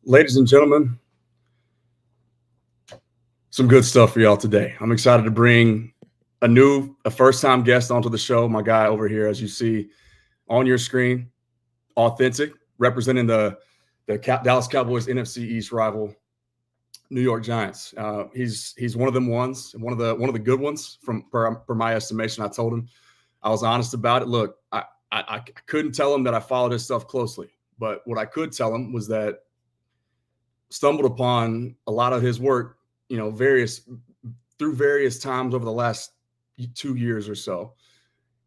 Ladies and gentlemen, some good stuff for y'all today. I'm excited to bring a first time guest onto the show. My guy over here, as you see on your screen, authentic, representing the Dallas Cowboys NFC East rival, New York Giants. He's one of them ones, one of the good ones from per my estimation. I told him I was honest about it. Look, I couldn't tell him that I followed his stuff closely, but what I could tell him was that stumbled upon a lot of his work, various times over the last 2 years or so.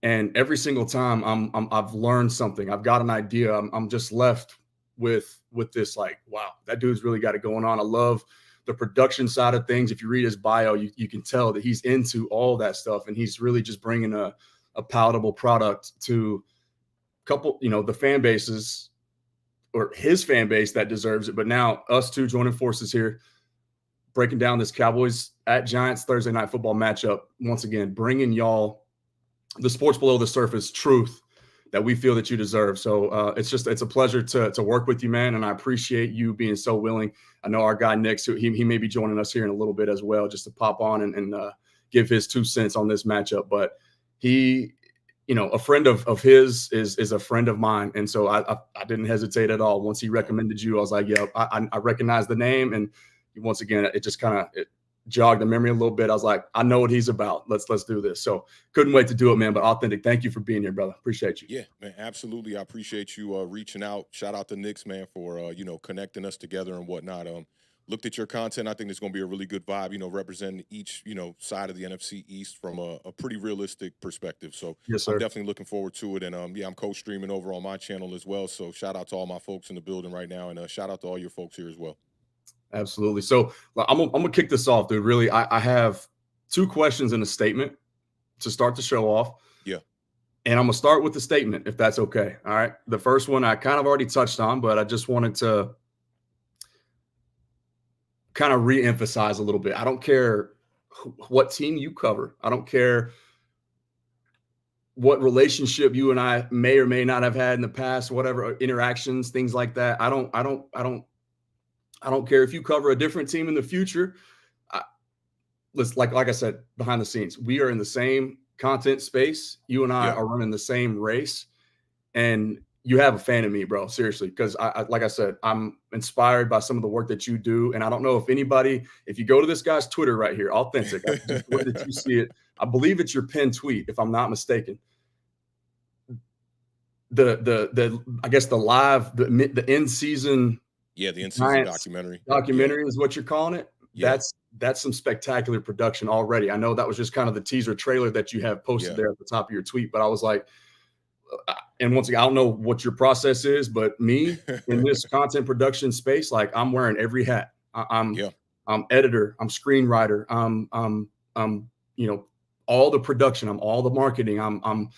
And every single time I've learned something. I've got an idea. I'm just left with this like, wow, that dude's really got it going on. I love the production side of things. If you read his bio, you can tell that he's into all that stuff, and he's really just bringing a palatable product to a couple, the fan bases or his fan base that deserves it. But now us two joining forces here, breaking down this Cowboys at Giants Thursday night football matchup. Once again, bringing y'all the sports below the surface truth that we feel that you deserve. So it's a pleasure to work with you, man. And I appreciate you being so willing. I know our guy, Nick, so he may be joining us here in a little bit as well, just to pop on and give his 2 cents on this matchup. But he, a friend of his is a friend of mine. And so I didn't hesitate at all. Once he recommended you, I was like, yep, I recognize the name. And once again, it just kind of jogged the memory a little bit. I was like, I know what he's about. Let's do this. So couldn't wait to do it, man. But authentic, thank you for being here, brother. Appreciate you. Yeah, man, absolutely. I appreciate you reaching out. Shout out to Knicks, man, for connecting us together and whatnot. Looked at your content. I think it's going to be a really good vibe. Representing each side of the NFC East from a pretty realistic perspective. So Yes, I'm sir. definitely looking forward to it. And yeah, I'm co-streaming over on my channel as well. So shout out to all my folks in the building right now, and shout out to all your folks here as well. Absolutely. So I'm gonna kick this off, dude. Really, I have 2 questions and a statement to start the show off. Yeah. And I'm gonna start with the statement, if that's okay. All right. The first one I kind of already touched on, but I just wanted to kind of re-emphasize a little bit. I don't care what team you cover. I don't care what relationship you and I may or may not have had in the past, whatever interactions, things like that. I don't care if you cover a different team in the future. I, let's like I said, behind the scenes, we are in the same content space. You and I Yeah. are running the same race, and you have a fan of me, bro. Seriously, because like I said, I'm inspired by some of the work that you do, and I don't know if you go to this guy's Twitter right here, authentic, just the way that you see it, I believe it's your pinned tweet, if I'm not mistaken. The I guess the end season Yeah, the in-season Giants documentary. Yeah. documentary is what you're calling it. Yeah. That's some spectacular production already. I know that was just kind of the teaser trailer that you have posted Yeah. there at the top of your tweet, but I was like, and once again, I don't know what your process is, but me in this content production space, like I'm wearing every hat. Yeah. I'm editor, I'm screenwriter, I'm all the production, I'm all the marketing, I'm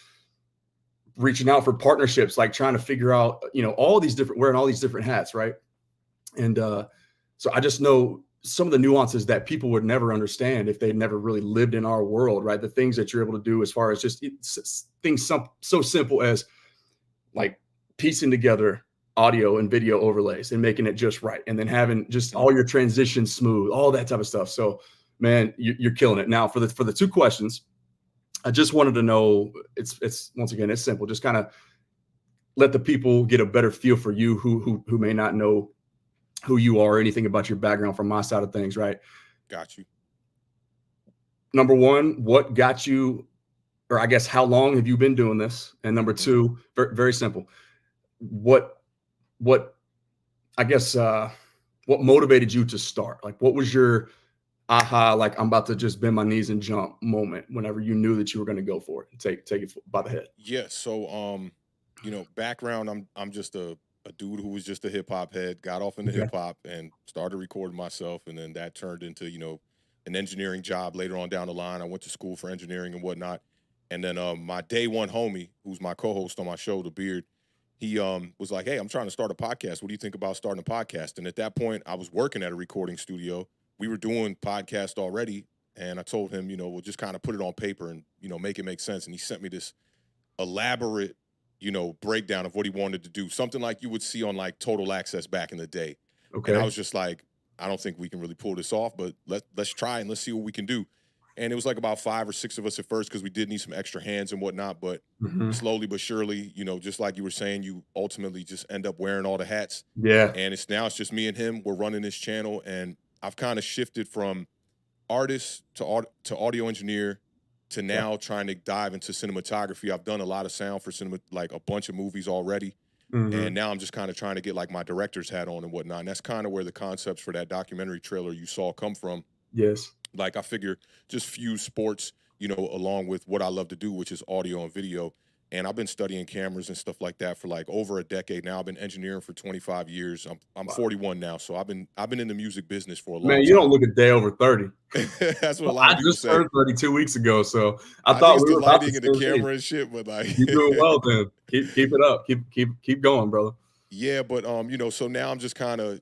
reaching out for partnerships, like trying to figure out, all these different wearing all these different hats, right? And so I just know some of the nuances that people would never understand if they never really lived in our world, right? The things that you're able to do as far as just things so simple as like piecing together audio and video overlays and making it just right, and then having just all your transitions smooth, all that type of stuff. So, man, you're killing it. Now, for the 2 questions, I just wanted to know. It's once again, it's simple. Just kind of let the people get a better feel for you who may not know who you are or anything about your background from my side of things, right? Got you. Number one, what got you, or I guess how long have you been doing this? And number Mhm. two, very, very simple. What I guess what motivated you to start? Like what was your aha, like I'm about to just bend my knees and jump moment whenever you knew that you were going to go for it and take it by the head? Yeah. So, background, I'm just a dude who was just a hip hop head, got off into Okay. hip hop and started recording myself. And then that turned into, an engineering job later on down the line. I went to school for engineering and whatnot. And then my day one homie, who's my co-host on my show, The Beard, he was like, "Hey, I'm trying to start a podcast. What do you think about starting a podcast?" And at that point, I was working at a recording studio. We were doing podcast already. And I told him, we'll just kind of put it on paper and, make it make sense. And he sent me this elaborate, breakdown of what he wanted to do. Something like you would see on like Total Access back in the day. And I Okay. was just like, I don't think we can really pull this off, but let's try and let's see what we can do. And it was like about 5 or 6 of us at first because we did need some extra hands and whatnot. But Mhm. slowly but surely, just like you were saying, you ultimately just end up wearing all the hats. Yeah. And it's just me and him. We're running this channel, and I've kind of shifted from artist to audio engineer to Yeah. now trying to dive into cinematography. I've done a lot of sound for cinema, like a bunch of movies already. And Mhm. now I'm just kind of trying to get like my director's hat on and whatnot. And that's kind of where the concepts for that documentary trailer you saw come from. Yes. Like I figure just fuse sports, along with what I love to do, which is audio and video. And I've been studying cameras and stuff like that for like over a decade now. I've been engineering for 25 years. I'm Wow. 41 now, so I've been in the music business for a long Man, you don't time. look a day over 30. That's what a lot I of people just say. turned 32 weeks ago, so I I think thought it's we the were about the lighting and the same age. camera and shit, but like You're doing well, then. Keep it up. Keep going, brother. yeah, but so now I'm just kind of,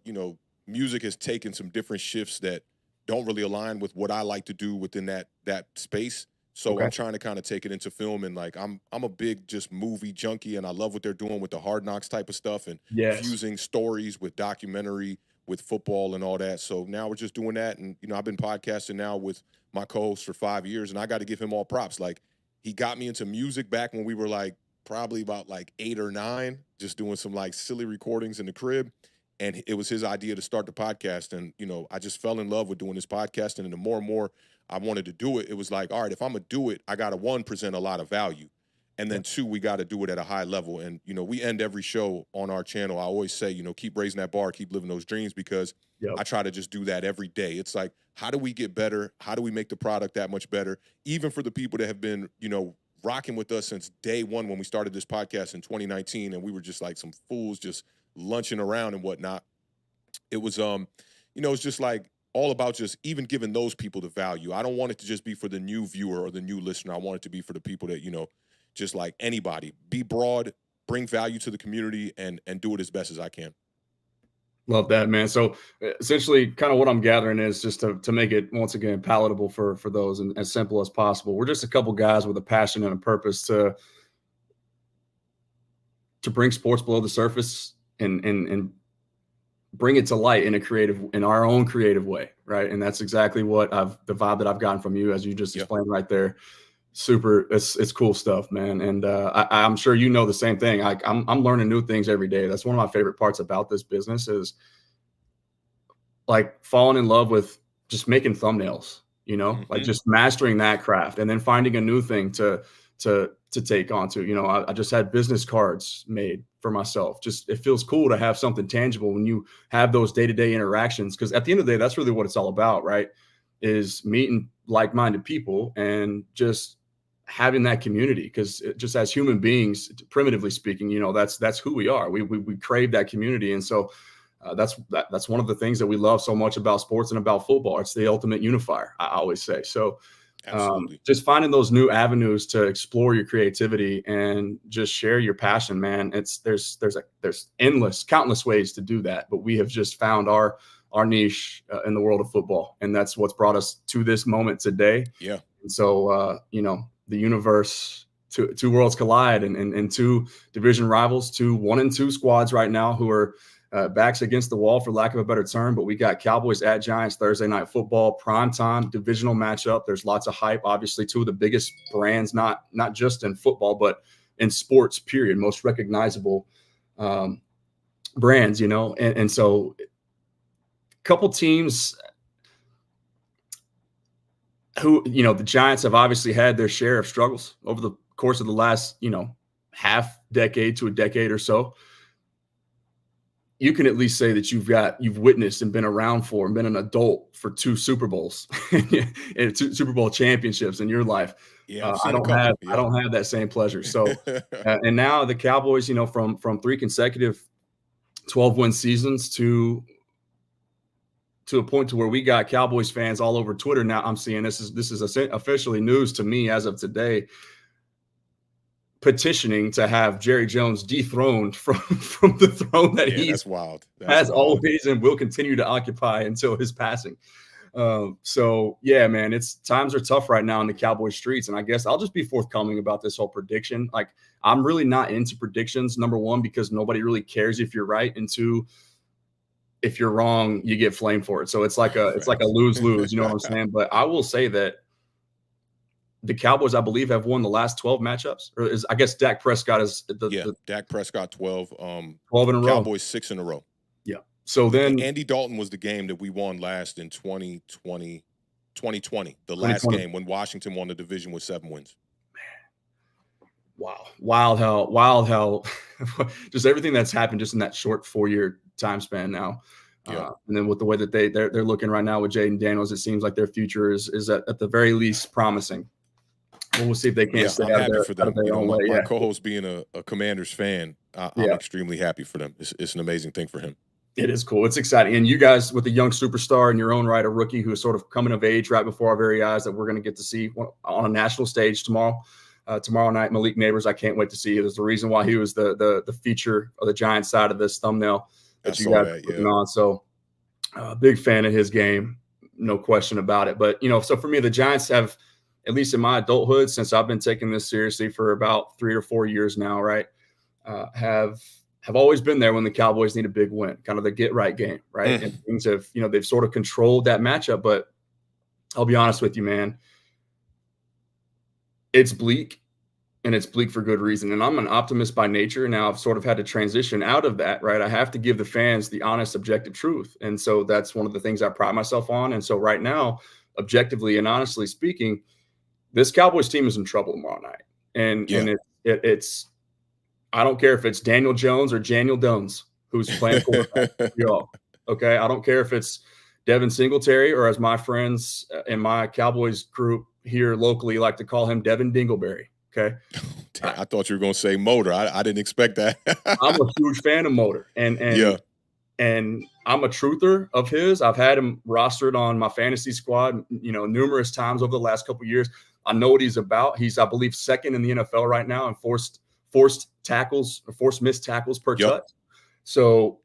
music has taken some different shifts that don't really align with what I like to do within that space. So Okay. I'm trying to kind of take it into film, and like I'm a big just movie junkie, and I love what they're doing with the Hard Knocks type of stuff and Yes. fusing stories with documentary with football and all that. So now we're just doing that, and I've been podcasting now with my co-host for 5 years, and I got to give him all props. Like he got me into music back when we were like probably about like 8 or 9, just doing some like silly recordings in the crib. And it was his idea to start the podcast. And, I just fell in love with doing this podcasting. And the more and more I wanted to do it, it was like, all right, if I'm going to do it, I got to one, present a lot of value. And Yeah. then two, we got to do it at a high level. And, we end every show on our channel. I always say, keep raising that bar, keep living those dreams, because Yep. I try to just do that every day. It's like, how do we get better? How do we make the product that much better? Even for the people that have been, rocking with us since day one when we started this podcast in 2019, and we were just like some fools just lunching around and whatnot. It was it's just like all about just even giving those people the value. I don't want it to just be for the new viewer or the new listener. I want it to be for the people that, just like anybody. Be broad, bring value to the community, and do it as best as I can. Love that, man. So essentially, kind of what I'm gathering is just to make it once again palatable for those and as simple as possible. We're just a couple guys with a passion and a purpose to bring sports below the surface and bring it to light in our own creative way, right? And that's exactly what the vibe that I've gotten from you, as you just Yeah. explained right there. Super, it's cool stuff, man. And I'm sure you know the same thing. I'm learning new things every day. That's one of my favorite parts about this business is like falling in love with just making thumbnails, like Mm-hmm. just mastering that craft and then finding a new thing to take on to. I just had business cards made for myself. Just it feels cool to have something tangible when you have those day-to-day interactions, because at the end of the day, that's really what it's all about, right? Is meeting like-minded people and just having that community, because just as human beings, primitively speaking, that's who we are. We crave that community. And so that's one of the things that we love so much about sports and about football. It's the ultimate unifier, I always say. So Absolutely. just finding those new avenues to explore your creativity and just share your passion, man. There's countless ways to do that, but we have just found our niche in the world of football, and that's what's brought us to this moment today. Yeah. And so the universe, two worlds collide, and two division rivals, 1 and 2 squads right now who are backs against the wall, for lack of a better term. But we got Cowboys at Giants, Thursday night football, prime time divisional matchup. There's lots of hype. Obviously, two of the biggest brands, not just in football, but in sports, period, most recognizable brands, and so a couple teams who, the Giants have obviously had their share of struggles over the course of the last, half decade to a decade or so. You can at least say that you've witnessed and been around for and been an adult for 2 Super Bowls and 2 Super Bowl championships in your life. Yeah, I've I seen a don't have couple. I Yeah. don't have that same pleasure. So, and now the Cowboys, from 3 consecutive 12-win seasons to a point to where we got Cowboys fans all over Twitter now. I'm seeing this is officially news to me as of today, petitioning to have Jerry Jones dethroned from the throne that Yeah, he that's wild. That's has wild. always and will continue to occupy until his passing. So yeah, man, times are tough right now in the Cowboy streets. And I guess I'll just be forthcoming about this whole prediction. Like, I'm really not into predictions. Number one, because nobody really cares if you're right. And two, if you're wrong, you get flamed for it. So it's like a lose-lose, you know what I'm saying? But I will say that the Cowboys, I believe, have won the last 12 matchups. Or I guess Dak Prescott is Dak Prescott 12, 12 in a row. Cowboys 6 in a row. Yeah. So then Andy Dalton was the game that we won last in 2020, the last 2020. game when Washington won the division with 7 wins. Wow. Wild how just everything that's happened just in that short 4-year time span now. Yeah. And then with the way that they're looking right now with Jaden Daniels, it seems like their future is at the very least promising. We'll see if they can't stay I'm out happy of for their them. own way. My co-host being a Commanders fan, I'm extremely happy for them. It's an amazing thing for him. It is cool. It's exciting. And you guys with a young superstar in your own right, a rookie who is sort of coming of age right before our very eyes that we're going to get to see on a national stage tomorrow night, Malik Neighbors. I can't wait to see. There's a reason why he was the feature of the Giants side of this thumbnail that you guys are putting on. So big fan of his game, no question about it. But, so for me, the Giants have, at least in my adulthood, since I've been taking this seriously for about 3 or 4 years now, right, have always been there when the Cowboys need a big win, kind of the get right game, right? And things have, they've sort of controlled that matchup. But I'll be honest with you, man, it's bleak, and it's bleak for good reason. And I'm an optimist by nature. Now I've sort of had to transition out of that, right? I have to give the fans the honest, objective truth. And so that's one of the things I pride myself on. And so right now, objectively and honestly speaking, this Cowboys team is in trouble tomorrow night. And it's I don't care if it's Daniel Jones or Daniel Jones who's playing quarterback. Okay, I don't care if it's Devin Singletary or, as my friends in my Cowboys group here locally like to call him, Devin Dingleberry. Okay, I thought you were going to say Motor. I didn't expect that. I'm a huge fan of Motor, and I'm a truther of his. I've had him rostered on my fantasy squad, numerous times over the last couple of years. I know what he's about. He's, I believe, second in the NFL right now in forced tackles or forced missed tackles per touch. So,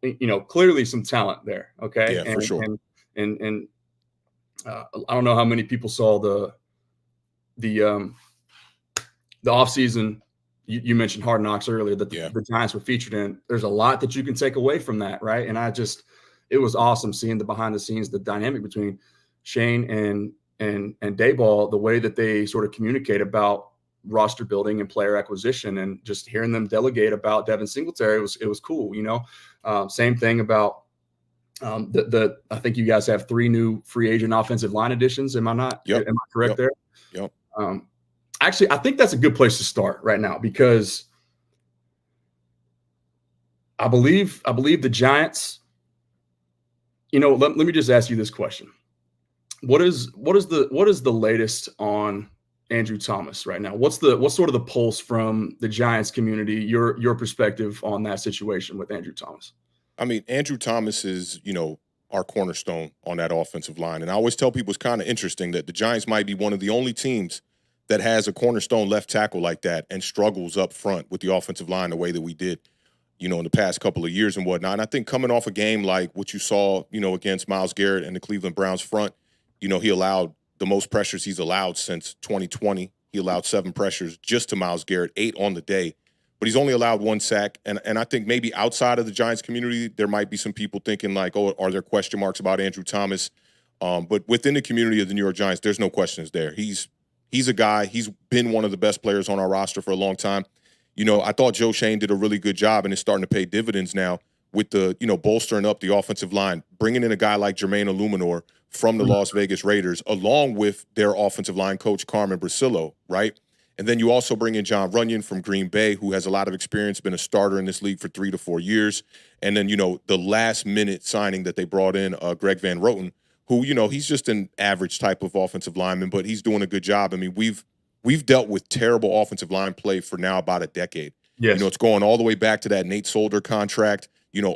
clearly some talent there. Okay. Yeah, for sure. And I don't know how many people saw the offseason. You mentioned Hard Knocks earlier that the Giants were featured in. There's a lot that you can take away from that. Right. And it was awesome seeing the behind the scenes, the dynamic between Shane and Dayball, the way that they sort of communicate about roster building and player acquisition, and just hearing them delegate about Devin Singletary, it was cool. Same thing about I think you guys have 3 new free agent offensive line additions. Am I not? Yep. Am I correct there? Yep. Actually, I think that's a good place to start right now, because I believe the Giants. Let me just ask you this question: What is the latest on Andrew Thomas right now? What's sort of the pulse from the Giants community, your perspective on that situation with Andrew Thomas? I mean, Andrew Thomas is, our cornerstone on that offensive line. And I always tell people it's kind of interesting that the Giants might be one of the only teams that has a cornerstone left tackle like that and struggles up front with the offensive line the way that we did, in the past couple of years and whatnot. And I think coming off a game like what you saw, against Myles Garrett and the Cleveland Browns front, he allowed the most pressures he's allowed since 2020. He allowed 7 pressures just to Myles Garrett, 8 on the day. But he's only allowed 1 sack. And I think maybe outside of the Giants community, there might be some people thinking like, oh, are there question marks about Andrew Thomas? But within the community of the New York Giants, there's no questions there. He's a guy. He's been one of the best players on our roster for a long time. I thought Joe Shane did a really good job, and it's starting to pay dividends now with the, bolstering up the offensive line, bringing in a guy like Jermaine Illuminor from the Las Vegas Raiders, along with their offensive line coach, Carmen Brasillo, right? And then you also bring in John Runyon from Green Bay, who has a lot of experience, been a starter in this league for 3 to 4 years. And then, the last-minute signing that they brought in, Greg Van Roten, who, he's just an average type of offensive lineman, but he's doing a good job. I mean, we've dealt with terrible offensive line play for now about a decade. Yes. It's going all the way back to that Nate Solder contract.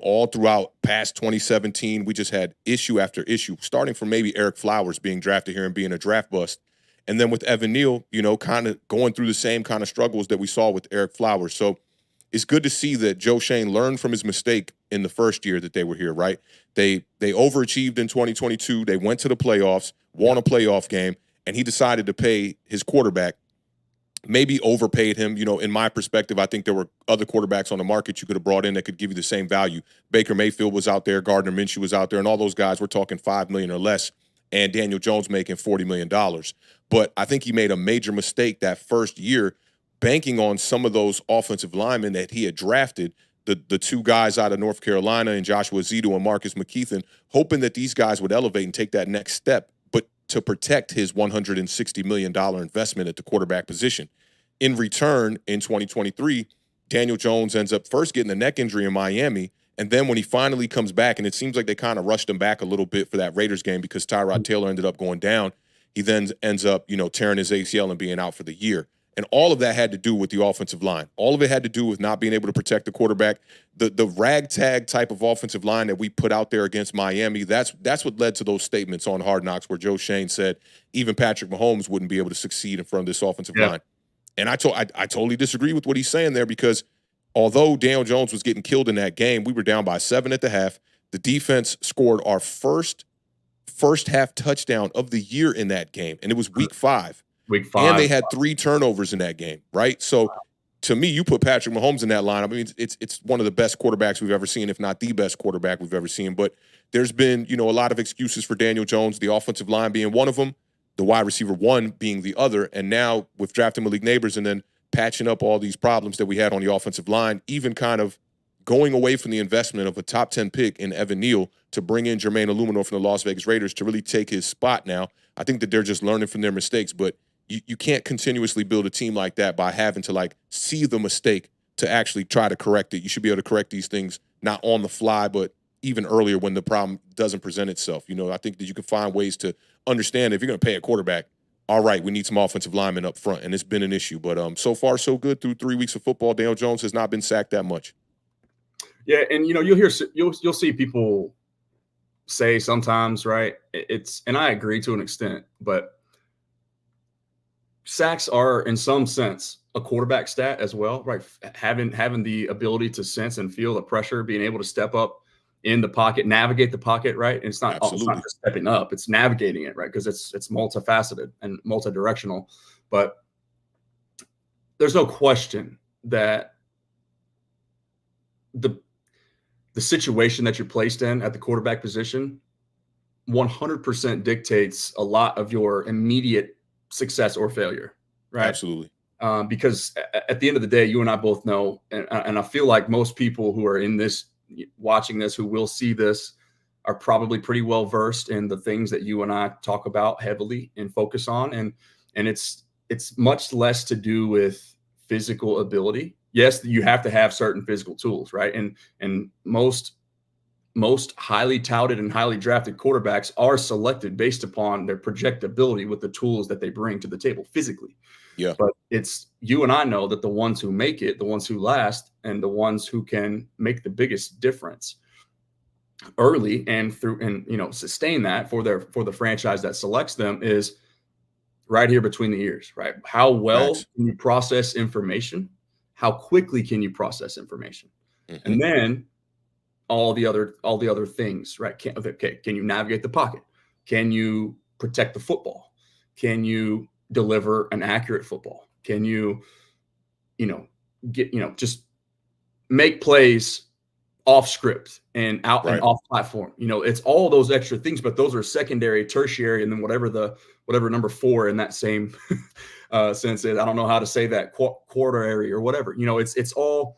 All throughout past 2017, we just had issue after issue, starting from maybe Eric Flowers being drafted here and being a draft bust. And then with Evan Neal, kind of going through the same kind of struggles that we saw with Eric Flowers. So it's good to see that Joe Shane learned from his mistake in the first year that they were here, right? They overachieved in 2022. They went to the playoffs, won a playoff game, and he decided to pay his quarterback maybe overpaid him. In my perspective, I think there were other quarterbacks on the market you could have brought in that could give you the same value. Baker Mayfield was out there, Gardner Minshew was out there, and all those guys were talking $5 million or less, and Daniel Jones making $40 million. But I think he made a major mistake that first year, banking on some of those offensive linemen that he had drafted, the two guys out of North Carolina and Joshua Zito and Marcus McKeithen, hoping that these guys would elevate and take that next step, but to protect his $160 million investment at the quarterback position. In return, in 2023, Daniel Jones ends up first getting a neck injury in Miami, and then when he finally comes back, and it seems like they kind of rushed him back a little bit for that Raiders game because Tyrod Taylor ended up going down, he then ends up, tearing his ACL and being out for the year. And all of that had to do with the offensive line. All of it had to do with not being able to protect the quarterback. The ragtag type of offensive line that we put out there against Miami, that's what led to those statements on Hard Knocks where Joe Shane said even Patrick Mahomes wouldn't be able to succeed in front of this offensive line. And I totally disagree with what he's saying there, because although Daniel Jones was getting killed in that game, we were down by 7 at the half. The defense scored our first half touchdown of the year in that game, and it was week 5. And they had 3 turnovers in that game, right? So to me, you put Patrick Mahomes in that line. I mean, it's one of the best quarterbacks we've ever seen, if not the best quarterback we've ever seen. But there's been, a lot of excuses for Daniel Jones, the offensive line being one of them, the wide receiver one being the other. And now with drafting Malik Neighbors and then patching up all these problems that we had on the offensive line, even kind of going away from the investment of a top 10 pick in Evan Neal to bring in Jermaine Illuminor from the Las Vegas Raiders to really take his spot now. I think that they're just learning from their mistakes, but you can't continuously build a team like that by having to see the mistake to actually try to correct it. You should be able to correct these things not on the fly, but even earlier when the problem doesn't present itself. I think that you can find ways to understand if you're going to pay a quarterback, all right, we need some offensive linemen up front, and it's been an issue. But so far, so good through 3 weeks of football. Daniel Jones has not been sacked that much. Yeah, and you'll see people say sometimes, right? And I agree to an extent, but sacks are in some sense a quarterback stat as well, right? Having the ability to sense and feel the pressure, being able to step up in the pocket, navigate the pocket, right? And it's not just stepping up, it's navigating it, right? Because it's multifaceted and multi-directional. But there's no question that the situation that you're placed in at the quarterback position 100% dictates a lot of your immediate success or failure, right? Absolutely. Because at the end of the day, you and I both know, and I feel like most people who are in this, watching this, who will see this, are probably pretty well versed in the things that you and I talk about heavily and focus on, and it's much less to do with physical ability. Yes, you have to have certain physical tools, right? And most highly touted and highly drafted quarterbacks are selected based upon their projectability with the tools that they bring to the table physically. Yeah. But it's you and I know that the ones who make it, the ones who last, and the ones who can make the biggest difference early and through and sustain that for the franchise that selects them is right here between the ears, right? How well can you process information? How quickly can you process information? Mm-hmm. And then all the other things, right? Can you navigate the pocket? Can you protect the football? Can you deliver an accurate football? Can you, just make plays off script and out and off platform? It's all those extra things, but those are secondary, tertiary, and then whatever number 4 in that same sense is. I don't know how to say that, quaternary or whatever. It's all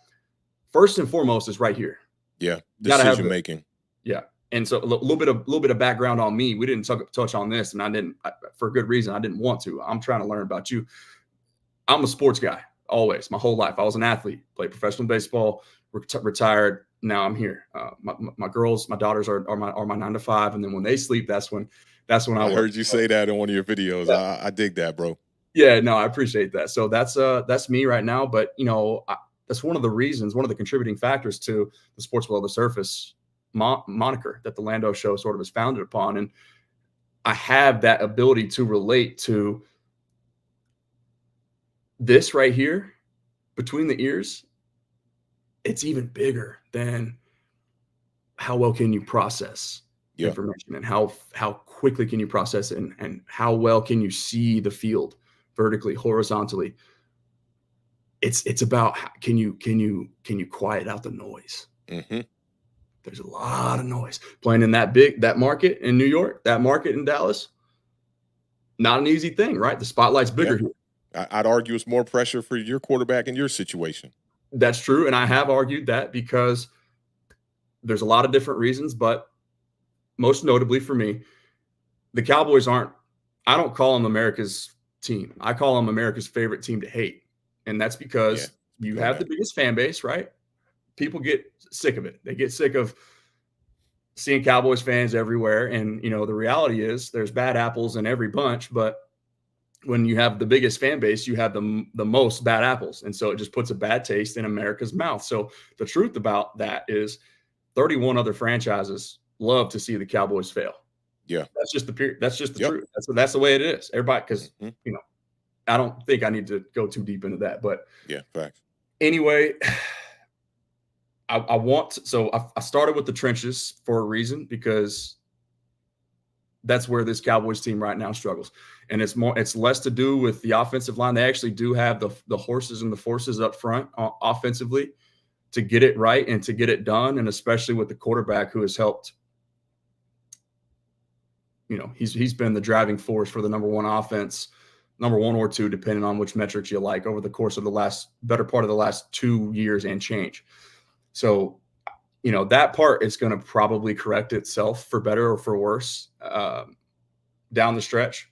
first and foremost is right here. Yeah, decision making. Yeah, and so a little bit of background on me. We didn't touch on this, and I didn't for good reason. I didn't want to. I'm trying to learn about you. I'm a sports guy always, my whole life. I was an athlete, played professional baseball, retired. Now I'm here. My girls, my daughters are my 9 to 5, and then when they sleep, that's when I heard you say that in one of your videos. Yeah. I dig that, bro. Yeah, no, I appreciate that. So that's me right now. But that's one of the contributing factors to the Sports Below the Surface moniker that the Lando Show sort of is founded upon. And I have that ability to relate to this right here between the ears. It's even bigger than how well can you process information and how quickly can you process it and how well can you see the field vertically, horizontally. it's about can you quiet out the noise? Hmm. There's a lot of noise playing in that market in New York, that market in Dallas. Not an easy thing, right? The spotlight's Yeah. bigger here. I'd argue it's more pressure for your quarterback in your situation. That's true, and I have argued that because there's a lot of different reasons, but most notably for me, the Cowboys aren't. I don't call them America's team. I call them America's favorite team to hate, and that's Yeah, because speak you on have the that. biggest fan base, right? People get sick of it. They get sick of seeing Cowboys fans everywhere, and the reality is there's bad apples in every bunch, but when you have the biggest fan base, you have the most bad apples, and so it just puts a bad taste in America's mouth. So the truth about that is 31 other franchises love to see the Cowboys fail. Yeah. That's just the period. That's just the Yep. truth. That's the way it is. Everybody, because Hmm. I don't think I need to go too deep into that. But Yeah. Facts. anyway, I started with the trenches for a reason because that's where this Cowboys team right now struggles. And it's less to do with the offensive line. They actually do have the horses and the forces up front offensively to get it right and to get it done. And especially with the quarterback who has helped, he's been the driving force for the number one offense, number one or two, depending on which metrics you like, over the course of the better part of the last 2 years and change. So, that part is going to probably correct itself for better or for worse down the stretch.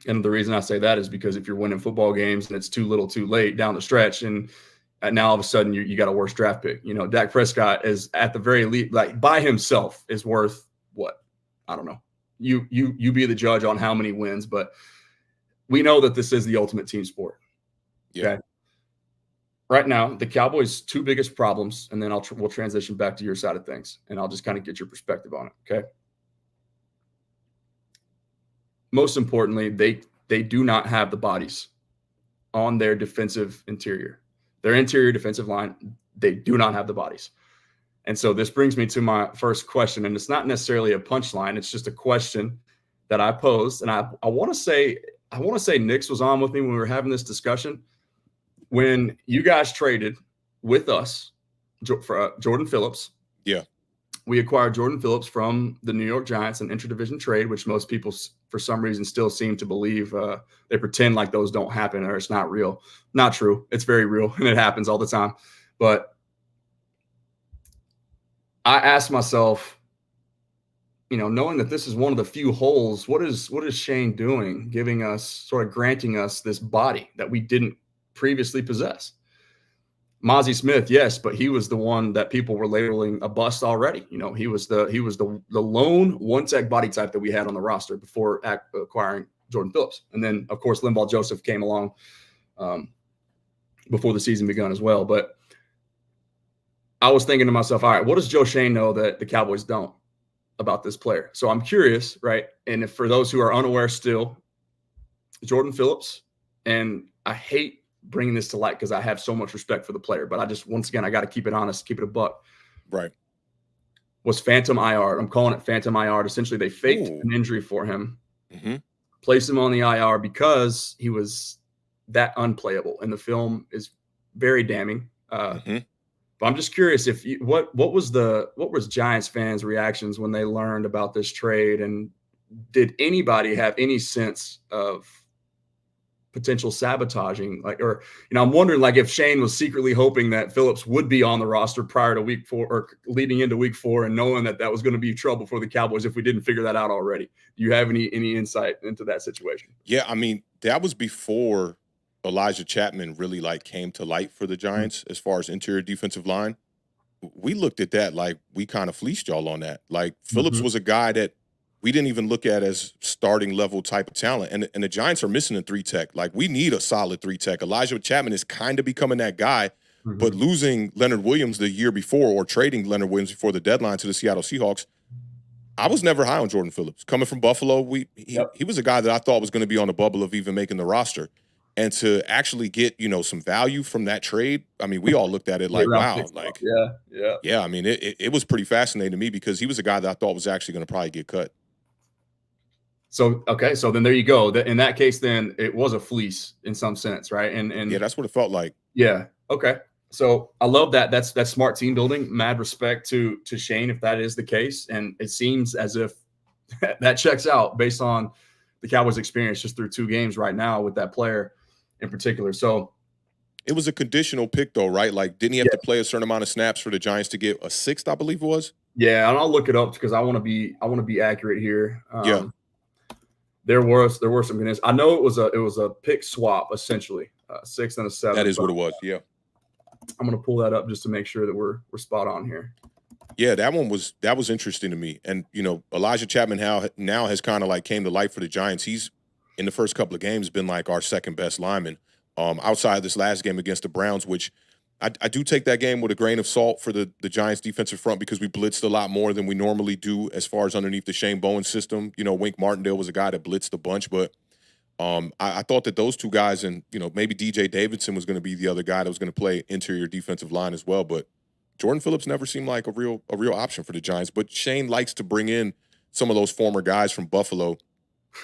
And the reason I say that is because if you're winning football games and it's too little too late down the stretch, and now all of a sudden you got a worse draft pick. Dak Prescott is at the very least, like, by himself, is worth what? I don't know. You be the judge on how many wins, but we know that this is the ultimate team sport. Yeah. Okay. Right now, the Cowboys' two biggest problems, and then we'll transition back to your side of things, and I'll just kind of get your perspective on it. Okay. Most importantly, they do not have the bodies on their defensive interior. Their interior defensive line, they do not have the bodies. And so this brings me to my first question, and it's not necessarily a punchline. It's just a question that I posed, and I want to say Nix was on with me when we were having this discussion. When you guys traded with us for Jordan Phillips, Yeah. we acquired Jordan Phillips from the New York Giants, an interdivision trade, which most people, for some reason, still seem to believe. They pretend like those don't happen or it's not real. Not true. It's very real, and it happens all the time. But I asked myself, knowing that this is one of the few holes, what is Shane doing, granting us this body that we didn't previously possess? Mozzie Smith, yes, but he was the one that people were labeling a bust already. He was the lone one-tech body type that we had on the roster before acquiring Jordan Phillips. And then, of course, Linval Joseph came along before the season began as well. But I was thinking to myself, all right, what does Joe Shane know that the Cowboys don't about this player? So I'm curious, right? And if, for those who are unaware still, Jordan Phillips, and I hate bringing this to light because I have so much respect for the player, but once again, I got to keep it honest, keep it a buck. Right. Was phantom IR. I'm calling it phantom IR. Essentially, they faked Ooh. an injury for him, Mm-hmm. placed him on the IR because he was that unplayable, and the film is very damning. Mm-hmm. But I'm just curious what was Giants fans' reactions when they learned about this trade, and did anybody have any sense of potential sabotaging? I'm wondering, like, if Shane was secretly hoping that Phillips would be on the roster prior to week 4 or leading into week 4, and knowing that was going to be trouble for the Cowboys if we didn't figure that out already. Do you have any insight into that situation? Yeah, I mean, that was before Elijah Chapman really came to light for the Giants as far as interior defensive line. We looked at that like we kind of fleeced y'all on that. Like, Phillips was a guy that we didn't even look at as starting level type of talent. And the Giants are missing a 3-tech. Like, we need a solid 3-tech. Elijah Chapman is kind of becoming that guy, but losing Leonard Williams the year before, or trading Leonard Williams before the deadline to the Seattle Seahawks, I was never high on Jordan Phillips. Coming from Buffalo, he was a guy that I thought was going to be on the bubble of even making the roster. And to actually get, some value from that trade, I mean, we all looked at it like, wow. Like, yeah, I mean, it was pretty fascinating to me because he was a guy that I thought was actually going to probably get cut. So okay, so then there you go. In that case, then it was a fleece in some sense, right? Yeah, And that's what it felt like. yeah, okay. So I love that. That's smart team building. Mad respect to Shane if that is the case, and it seems as if that checks out based on the Cowboys' experience just through 2 games right now with that player in particular. So It was a conditional pick though, right? Like, didn't he have yeah, to play a certain amount of snaps for the Giants to get a sixth, I believe it was? yeah, and I'll look it up because I want to be accurate here. Yeah, There were some goodness. I know it was a pick swap essentially, sixth and a that seventh. is But what it was. Yeah. I'm gonna pull that up just to make sure that we're spot on here. Yeah, that was interesting to me. And Elijah Chapman now has kind of like came to life for the Giants. He's in the first couple of games been like our second best lineman. Outside of this last game against the Browns, which I do take that game with a grain of salt for the Giants defensive front because we blitzed a lot more than we normally do as far as underneath the Shane Bowen system. Wink Martindale was a guy that blitzed a bunch, but I thought that those two guys and maybe DJ Davidson was going to be the other guy that was going to play interior defensive line as well, but Jordan Phillips never seemed like a real option for the Giants. But Shane likes to bring in some of those former guys from Buffalo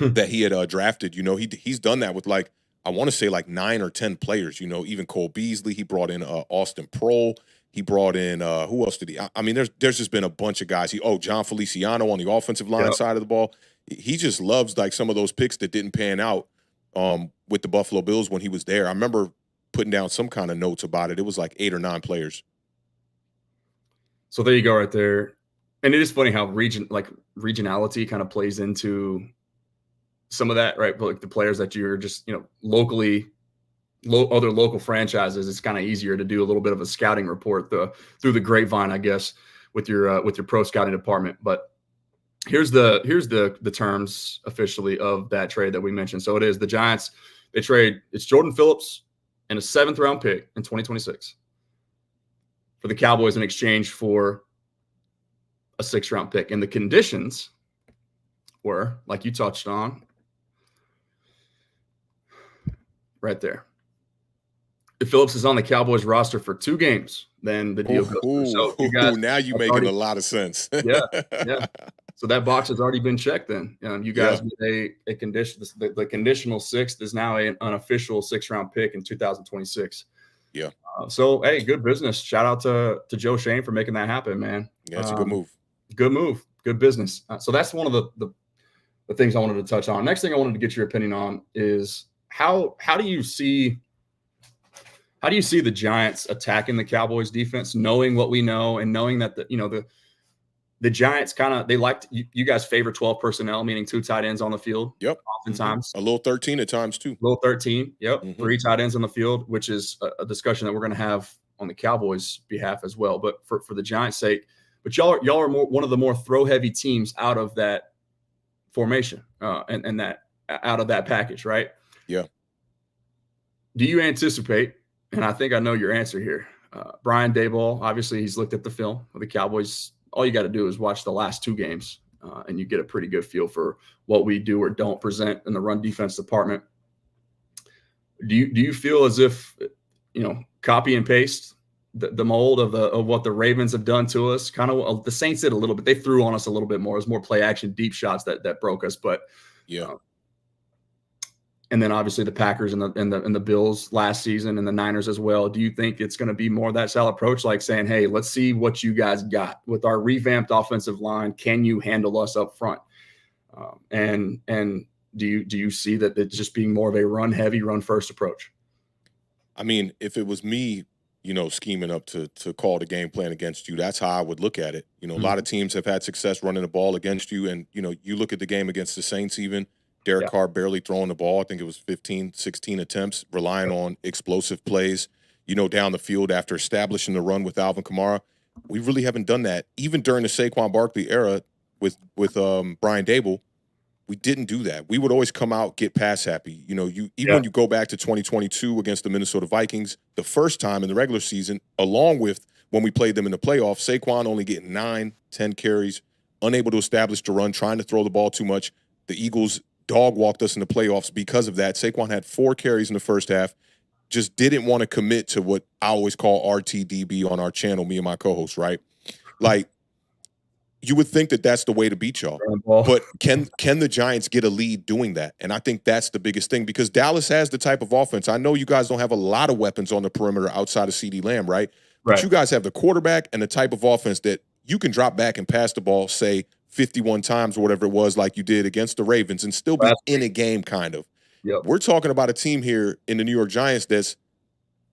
that he had drafted. He's done that with like I want to say like 9 or 10 players. Even Cole Beasley. He brought in Austin Prohl. He brought in who else did he? I mean, there's just been a bunch of guys. John Feliciano on the offensive line Yep. side of the ball. He just loves like some of those picks that didn't pan out with the Buffalo Bills when he was there. I remember putting down some kind of notes about it. It was like 8 or 9 players. So there you go, right there. And it is funny how regionality kind of plays into some of that, right? But like the players that you're just locally, other local franchises, it's kind of easier to do a little bit of a scouting report through the grapevine, I guess, with your pro scouting department. But here's the terms officially of that trade that we mentioned. So it is the Giants. It's Jordan Phillips and a 7th-round pick in 2026 for the Cowboys in exchange for a 6th-round pick. And the conditions were, like you touched on, right there. If Phillips is on the Cowboys roster for 2 games, then the deal goes through. So you guys, Now you that's making already, a lot of sense. yeah, yeah. So that box has already been checked. Then you Yeah, guys get a condition. The conditional 6th is now an unofficial 6th-round pick in 2026. yeah, So hey, good business. Shout out to Joe Shane for making that happen, man. yeah. It's a good move. Good move. Good business. So that's one of the things I wanted to touch on. Next thing I wanted to get your opinion on is how do you see the Giants attacking the Cowboys defense, knowing what we know and knowing that the Giants they like you guys favor 12 personnel, meaning 2 tight ends on the field Yep. oftentimes. A little 13 at times too. Little 13, yep, hmm 3 tight ends on the field, which is a discussion that we're going to have on the Cowboys' behalf as well. But for the Giants' sake, but y'all are one of the more throw heavy teams out of that formation and that out of that package, right? Yeah. Do you anticipate? And I think I know your answer here. Brian Daboll, obviously, he's looked at the film of the Cowboys. All you got to do is watch the last 2 games, and you get a pretty good feel for what we do or don't present in the run defense department. Do you feel as if copy and paste the mold of what the Ravens have done to us? Kind of the Saints did a little bit. They threw on us a little bit more. It was more play action, deep shots that broke us. But Yeah. and then obviously the Packers and the Bills last season and the Niners as well. Do you think it's going to be more of that style approach, like saying, hey, let's see what you guys got with our revamped offensive line? Can you handle us up front? And do you see that it's just being more of a run heavy, run first approach? I mean, if it was me, scheming up to call the game plan against you, that's how I would look at it. A lot of teams have had success running the ball against you, and you look at the game against the Saints even. Derek Yeah. Carr barely throwing the ball. I think it was 15, 16 attempts, relying on explosive plays, down the field after establishing the run with Alvin Kamara. We really haven't done that. Even during the Saquon Barkley era with Brian Dable, we didn't do that. We would always come out, get pass happy. When you go back to 2022 against the Minnesota Vikings, the first time in the regular season, along with when we played them in the playoffs, Saquon only getting 9, 10 carries, unable to establish the run, trying to throw the ball too much. The Eagles dog walked us in the playoffs because of that. Saquon had 4 carries in the first half, just didn't want to commit to what I always call RTDB on our channel, me and my co-host, right? Like, You would think that that's the way to beat y'all. But can the Giants get a lead doing that? And I think that's the biggest thing, because Dallas has the type of offense. I know you guys don't have a lot of weapons on the perimeter outside of CeeDee Lamb, right? But you guys have the quarterback and the type of offense that you can drop back and pass the ball, say 51 times or whatever it was, like you did against the Ravens, and still be in a game, kind of. Yep. We're talking about a team here in the New York Giants that's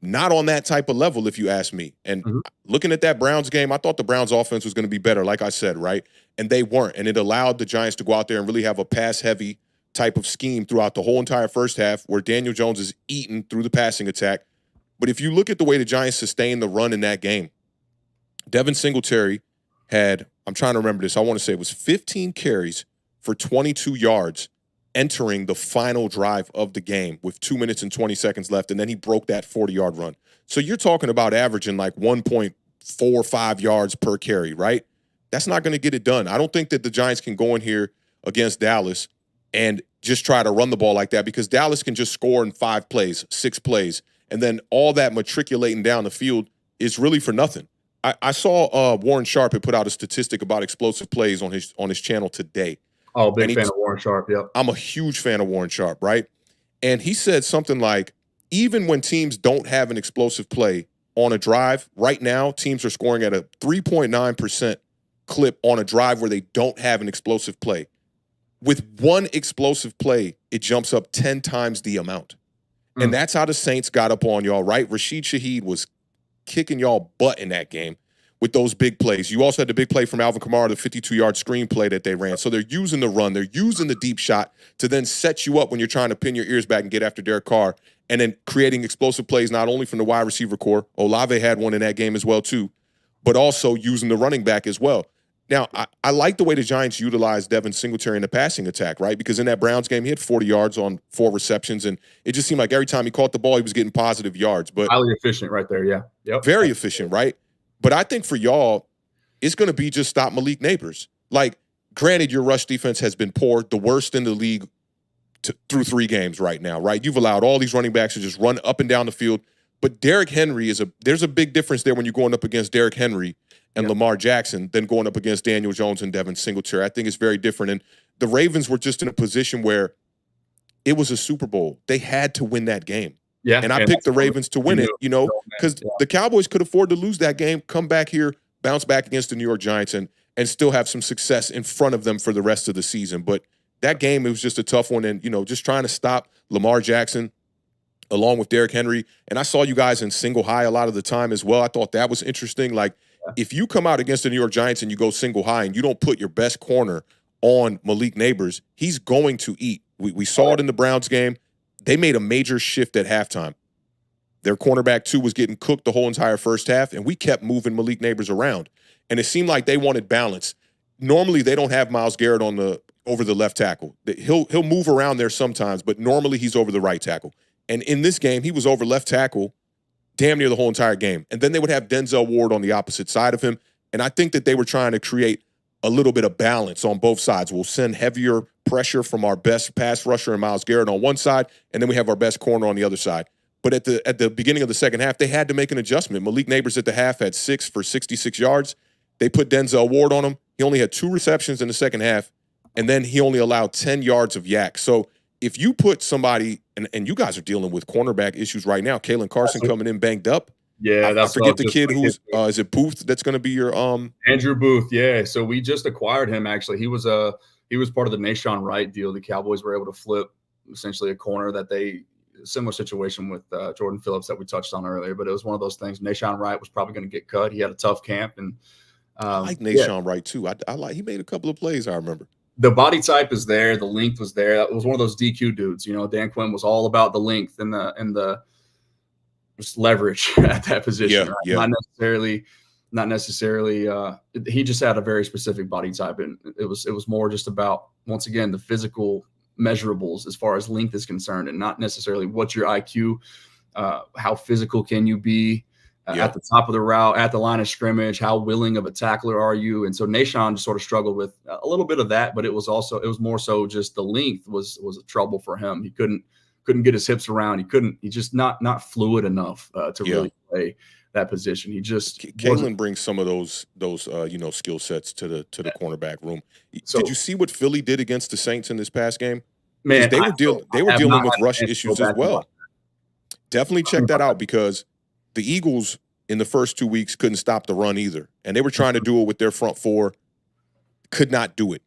not on that type of level, if you ask me. And looking at that Browns game, I thought the Browns offense was going to be better, like I said, right? And they weren't. And it allowed the Giants to go out there and really have a pass-heavy type of scheme throughout the whole entire first half, where Daniel Jones is eaten through the passing attack. But if you look at the way the Giants sustained the run in that game, Devin Singletary had, I'm trying to remember this, I want to say it was 15 carries for 22 yards entering the final drive of the game with 2 minutes and 20 seconds left, and then he broke that 40-yard run. So you're talking about averaging like 1.45 yards per carry, right? That's not going to get it done. I don't think that the Giants can go in here against Dallas and just try to run the ball like that, because Dallas can just score in 5 plays, 6 plays, and then all that matriculating down the field is really for nothing. I saw Warren Sharp had put out a statistic about explosive plays on his channel today. Oh, big fan of Warren Sharp, yep. I'm a huge fan of Warren Sharp, right? And he said something like, even when teams don't have an explosive play on a drive, right now teams are scoring at a 3.9% clip on a drive where they don't have an explosive play. With one explosive play, it jumps up 10 times the amount. And that's how the Saints got up on y'all, right? Rashid Shaheed was kicking y'all butt in that game with those big plays. You also had the big play from Alvin Kamara, the 52-yard screen play that they ran. So they're using the run. They're using the deep shot to then set you up when you're trying to pin your ears back and get after Derek Carr, and then creating explosive plays not only from the wide receiver core. Olave had one in that game as well, too, but also using the running back as well. Now, I like the way the Giants utilized Devin Singletary in the passing attack, right? Because in that Browns game, he had 40 yards on 4 receptions, and it just seemed like every time he caught the ball, he was getting positive yards. But highly efficient right there, yeah. Yep. Very efficient, right? But I think for y'all, it's going to be just stop Malik Neighbors. Like, granted, your rush defense has been poor, the worst in the league through 3 games right now, right? You've allowed all these running backs to just run up and down the field. But Derrick Henry there's a big difference there when you're going up against Derrick Henry and Lamar Jackson than going up against Daniel Jones and Devin Singletary. I think it's very different. And the Ravens were just in a position where it was a Super Bowl. They had to win that game. Yeah. And I picked the Ravens to win it, because the Cowboys could afford to lose that game, come back here, bounce back against the New York Giants, and still have some success in front of them for the rest of the season. But that game, it was just a tough one. And, just trying to stop Lamar Jackson along with Derrick Henry. And I saw you guys in single high a lot of the time as well. I thought that was interesting. Like, if you come out against the New York Giants and you go single high and you don't put your best corner on Malik Neighbors, he's going to eat. We saw it in the Browns game. They made a major shift at halftime. Their cornerback, too, was getting cooked the whole entire first half, and we kept moving Malik Neighbors around. And it seemed like they wanted balance. Normally, they don't have Myles Garrett over the left tackle. He'll move around there sometimes, but normally he's over the right tackle. And in this game, he was over left tackle damn near the whole entire game. And then they would have Denzel Ward on the opposite side of him. And I think that they were trying to create a little bit of balance on both sides. We'll send heavier pressure from our best pass rusher and Myles Garrett on one side, and then we have our best corner on the other side. But at the beginning of the second half, they had to make an adjustment. Malik Neighbors at the half had 6 for 66 yards. They put Denzel Ward on him. He only had 2 receptions in the second half, and then he only allowed 10 yards of yak. So if you put somebody, and you guys are dealing with cornerback issues right now, Kalen Carson coming in banged up. Yeah, I forget the kid who's is it Booth that's going to be your Andrew Booth. Yeah, so we just acquired him. Actually, he was part of the Nashawn Wright deal. The Cowboys were able to flip essentially a corner that similar situation with Jordan Phillips that we touched on earlier. But it was one of those things. Nashawn Wright was probably going to get cut. He had a tough camp, and I like Nashawn Wright too. I like he made a couple of plays. I remember. The body type is there. The length was there. That was one of those DQ dudes. Dan Quinn was all about the length and the just leverage at that position. Yeah, right? Not necessarily. He just had a very specific body type, and it was more just about, once again, the physical measurables as far as length is concerned, and not necessarily what's your IQ, how physical can you be at the top of the route, at the line of scrimmage, how willing of a tackler are you? And so Nashawn just sort of struggled with a little bit of that, but it was more so just the length was a trouble for him. He couldn't get his hips around. He just not fluid enough to really play that position. He just wasn't. Kalen brings some of those skill sets to the cornerback room. Did you So, see what Philly did against the Saints in this past game? Because man, they were I have not dealing with had a rush chance to go issues as back and watch. well. Definitely Tell me check that about out because the Eagles in the first 2 weeks couldn't stop the run either, and they were trying to do it with their front four, could not do it.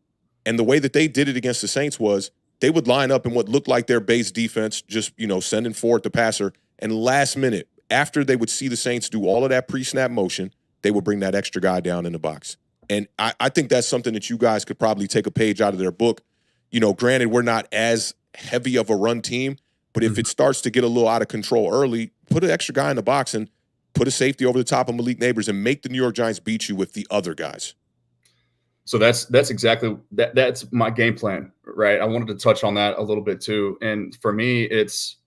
And the way that they did it against the Saints was they would line up in what looked like their base defense, just sending forward the passer, and last minute, after they would see the Saints do all of that pre-snap motion, they would bring that extra guy down in the box. And I think that's something that you guys could probably take a page out of their book. Granted, we're not as heavy of a run team, but if Mhm. it starts to get a little out of control early, put an extra guy in the box and put a safety over the top of Malik Neighbors and make the New York Giants beat you with the other guys. So that's exactly that. That's my game plan, right? I wanted to touch on that a little bit too. And for me, it's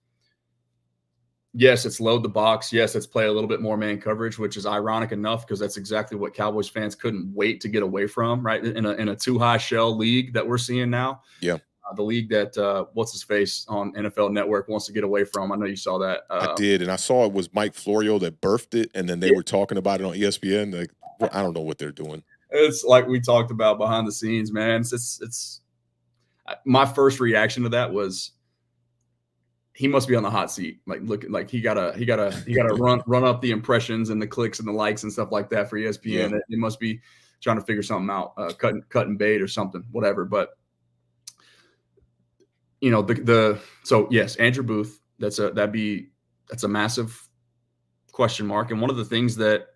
yes, it's load the box. Yes, it's play a little bit more man coverage, which is ironic enough because that's exactly what Cowboys fans couldn't wait to get away from, right? In a too high shell league that we're seeing now. Yeah. The league that what's his face on NFL Network wants to get away from. I know you saw that. I did, and I saw it was Mike Florio that birthed it, and then they were talking about it on ESPN. Like, I don't know what they're doing. It's like we talked about behind the scenes, man. It's my first reaction to that was he must be on the hot seat. Like, look, like he gotta run up the impressions and the clicks and the likes and stuff like that for ESPN. Yeah. It must be trying to figure something out, cutting bait or something, whatever. But so yes, Andrew Booth. That's a massive question mark. And one of the things that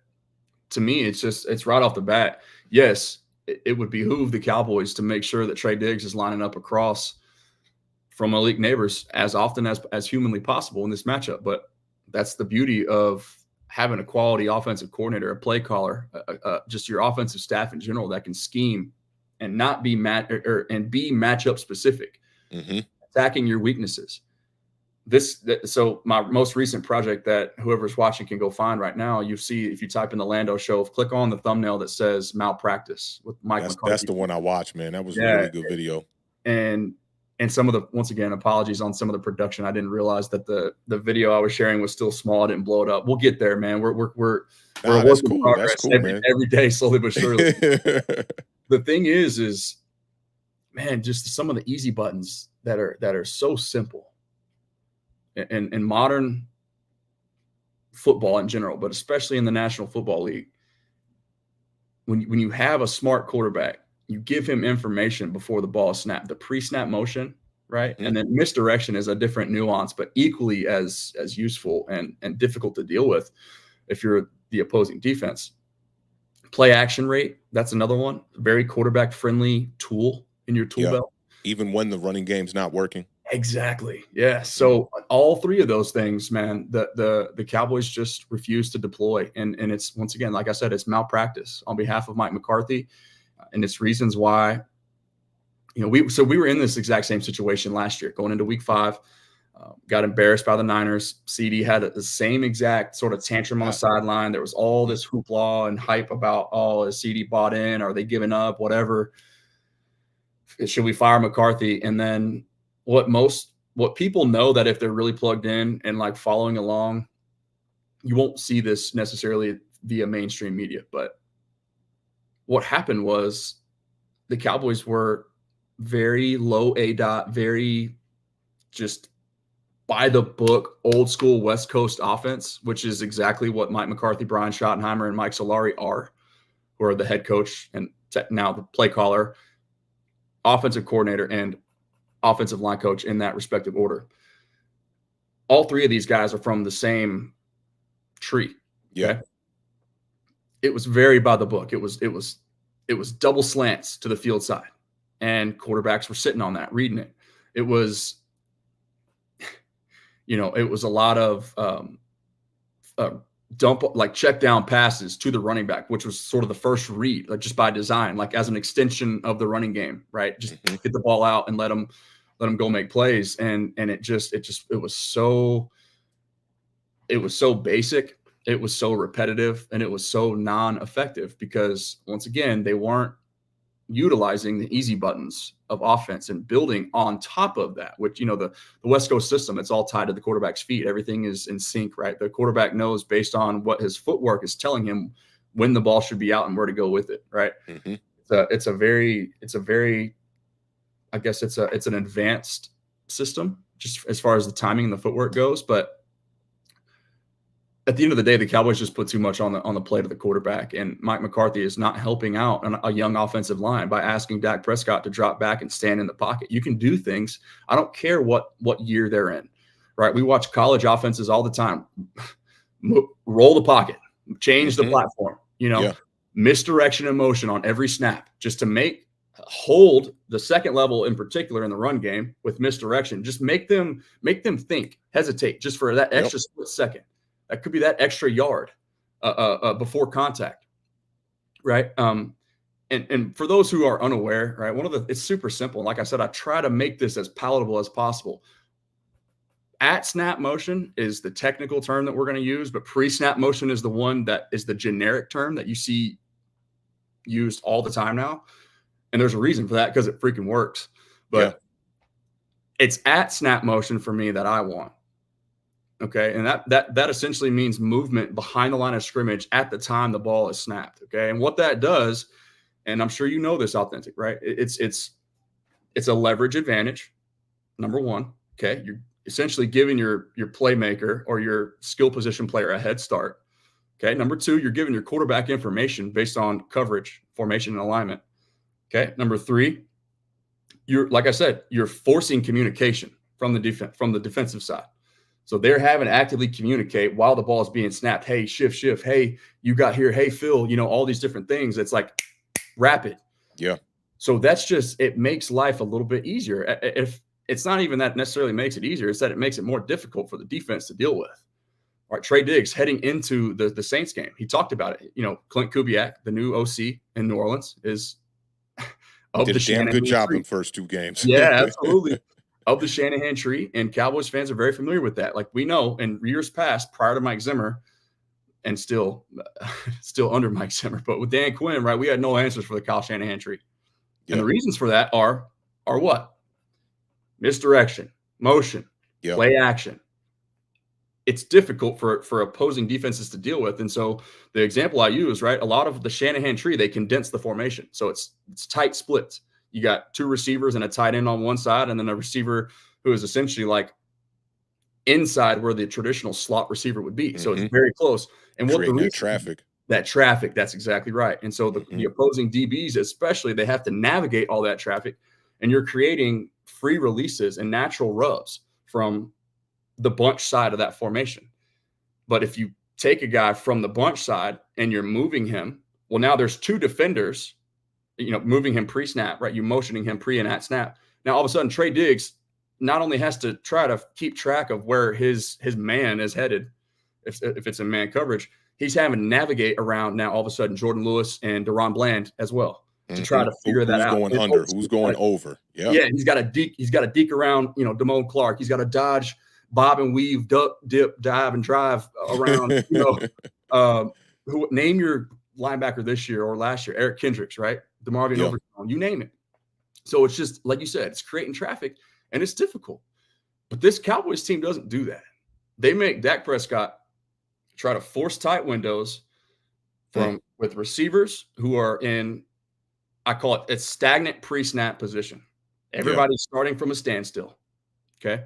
to me, it's right off the bat. Yes, it would behoove the Cowboys to make sure that Trey Diggs is lining up across from Malik Neighbors as often as humanly possible in this matchup. But that's the beauty of having a quality offensive coordinator, a play caller, just your offensive staff in general that can scheme and not be be matchup specific, attacking your weaknesses. So my most recent project that whoever's watching can go find right now, you see if you type in the Lando show, click on the thumbnail that says malpractice with Mike McCarthy. That's the one I watched, man. That was a really good video. And some of the, once again, apologies on some of the production. I didn't realize that the video I was sharing was still small. I didn't blow it up. We'll get there, man. We're a work in progress every day, slowly but surely. The thing is, man, just some of the easy buttons that are so simple. In modern football in general, but especially in the National Football League, when you have a smart quarterback, you give him information before the ball is snapped, the pre-snap motion, right? And then misdirection is a different nuance, but equally as useful and difficult to deal with if you're the opposing defense. Play action rate, that's another one. Very quarterback friendly tool in your tool belt. Even when the running game's not working. Exactly. Yeah. So all three of those things, man, the Cowboys just refuse to deploy. And it's, once again, like I said, it's malpractice on behalf of Mike McCarthy. And it's reasons why, we were in this exact same situation last year going into week 5, got embarrassed by the Niners. CD had the same exact sort of tantrum on the sideline. There was all this hoopla and hype about, is CD bought in? Are they giving up? Whatever. Should we fire McCarthy? And then what people know, that if they're really plugged in and like following along, you won't see this necessarily via mainstream media. But what happened was the Cowboys were very low ADOT, very just by the book, old school West Coast offense, which is exactly what Mike McCarthy, Brian Schottenheimer, and Mike Solari are, who are the head coach and now the play caller, offensive coordinator, and offensive line coach in that respective order. All three of these guys are from the same tree. Yeah. Okay? It was very by the book. It was double slants to the field side, and quarterbacks were sitting on that, reading it. It was, it was a lot of check down passes to the running back, which was sort of the first read, like just by design, like as an extension of the running game, right? Just get the ball out and let them go make plays. And it was so basic. It was so repetitive, and it was so non-effective because, once again, they weren't utilizing the easy buttons of offense and building on top of that, which, the West Coast system, it's all tied to the quarterback's feet. Everything is in sync, right? The quarterback knows based on what his footwork is telling him when the ball should be out and where to go with it, right? Mm-hmm. It's a very, I guess it's an advanced system just as far as the timing and the footwork goes. But at the end of the day, the Cowboys just put too much on the plate of the quarterback, and Mike McCarthy is not helping out a young offensive line by asking Dak Prescott to drop back and stand in the pocket. You can do things. I don't care what year they're in, right? We watch college offenses all the time. Roll the pocket, change the platform, misdirection and motion on every snap just to hold the second level in particular in the run game with misdirection. Just make them think, hesitate just for that extra split second. That could be that extra yard before contact, right? And for those who are unaware, right, it's super simple. Like I said, I try to make this as palatable as possible. At snap motion is the technical term that we're going to use, but pre-snap motion is the one that is the generic term that you see used all the time now. And there's a reason for that because it freaking works. But it's at snap motion for me that I want. Okay. And that essentially means movement behind the line of scrimmage at the time the ball is snapped. Okay. And what that does, and I'm sure you know this, Authentic, right? It's a leverage advantage. Number one. Okay. You're essentially giving your playmaker or your skill position player a head start. Okay. Number two, you're giving your quarterback information based on coverage, formation, and alignment. Okay. Number three, like I said, you're forcing communication from the defensive side. So they're having to actively communicate while the ball is being snapped. Hey, shift. Hey, you got here. Hey, Phil, all these different things. It's like rapid. Yeah. So it makes life a little bit easier. If it's not even that necessarily makes it easier, it's that it makes it more difficult for the defense to deal with. All right, Trey Diggs heading into the Saints game, he talked about it. Clint Kubiak, the new OC in New Orleans, is did a damn good job in first two games. Yeah, absolutely. Of the Shanahan tree, and Cowboys fans are very familiar with that. Like we know in years past, prior to Mike Zimmer, and still under Mike Zimmer, but with Dan Quinn, right, we had no answers for the Kyle Shanahan tree. And the reasons for that are what? Misdirection, motion, play action. It's difficult for opposing defenses to deal with. And so the example I use, right, a lot of the Shanahan tree, they condense the formation. So it's tight splits. You got two receivers and a tight end on one side, and then a receiver who is essentially like inside where the traditional slot receiver would be. So it's very close. And what the reason, that traffic, that's exactly right. And so the opposing DBs, especially, they have to navigate all that traffic, and you're creating free releases and natural rubs from the bunch side of that formation. But if you take a guy from the bunch side and you're moving him, well, now there's two defenders, moving him pre-snap, right? You motioning him pre and at snap. Now, all of a sudden, Trey Diggs not only has to try to keep track of where his man is headed, if it's in man coverage, he's having to navigate around now all of a sudden Jordan Lewis and Deron Bland as well to try to figure that out. Who's going under? Who's going over? Yeah, he's got to deke around, Damone Clark. He's got to dodge, bob and weave, duck, dip, dive, and drive around. Name your linebacker this year or last year, Eric Kendricks, right? DeMarvion Overton, you name it. So it's just, like you said, it's creating traffic, and it's difficult. But this Cowboys team doesn't do that. They make Dak Prescott try to force tight windows with receivers who are in, I call it, it's stagnant pre-snap position. Everybody's starting from a standstill. Okay.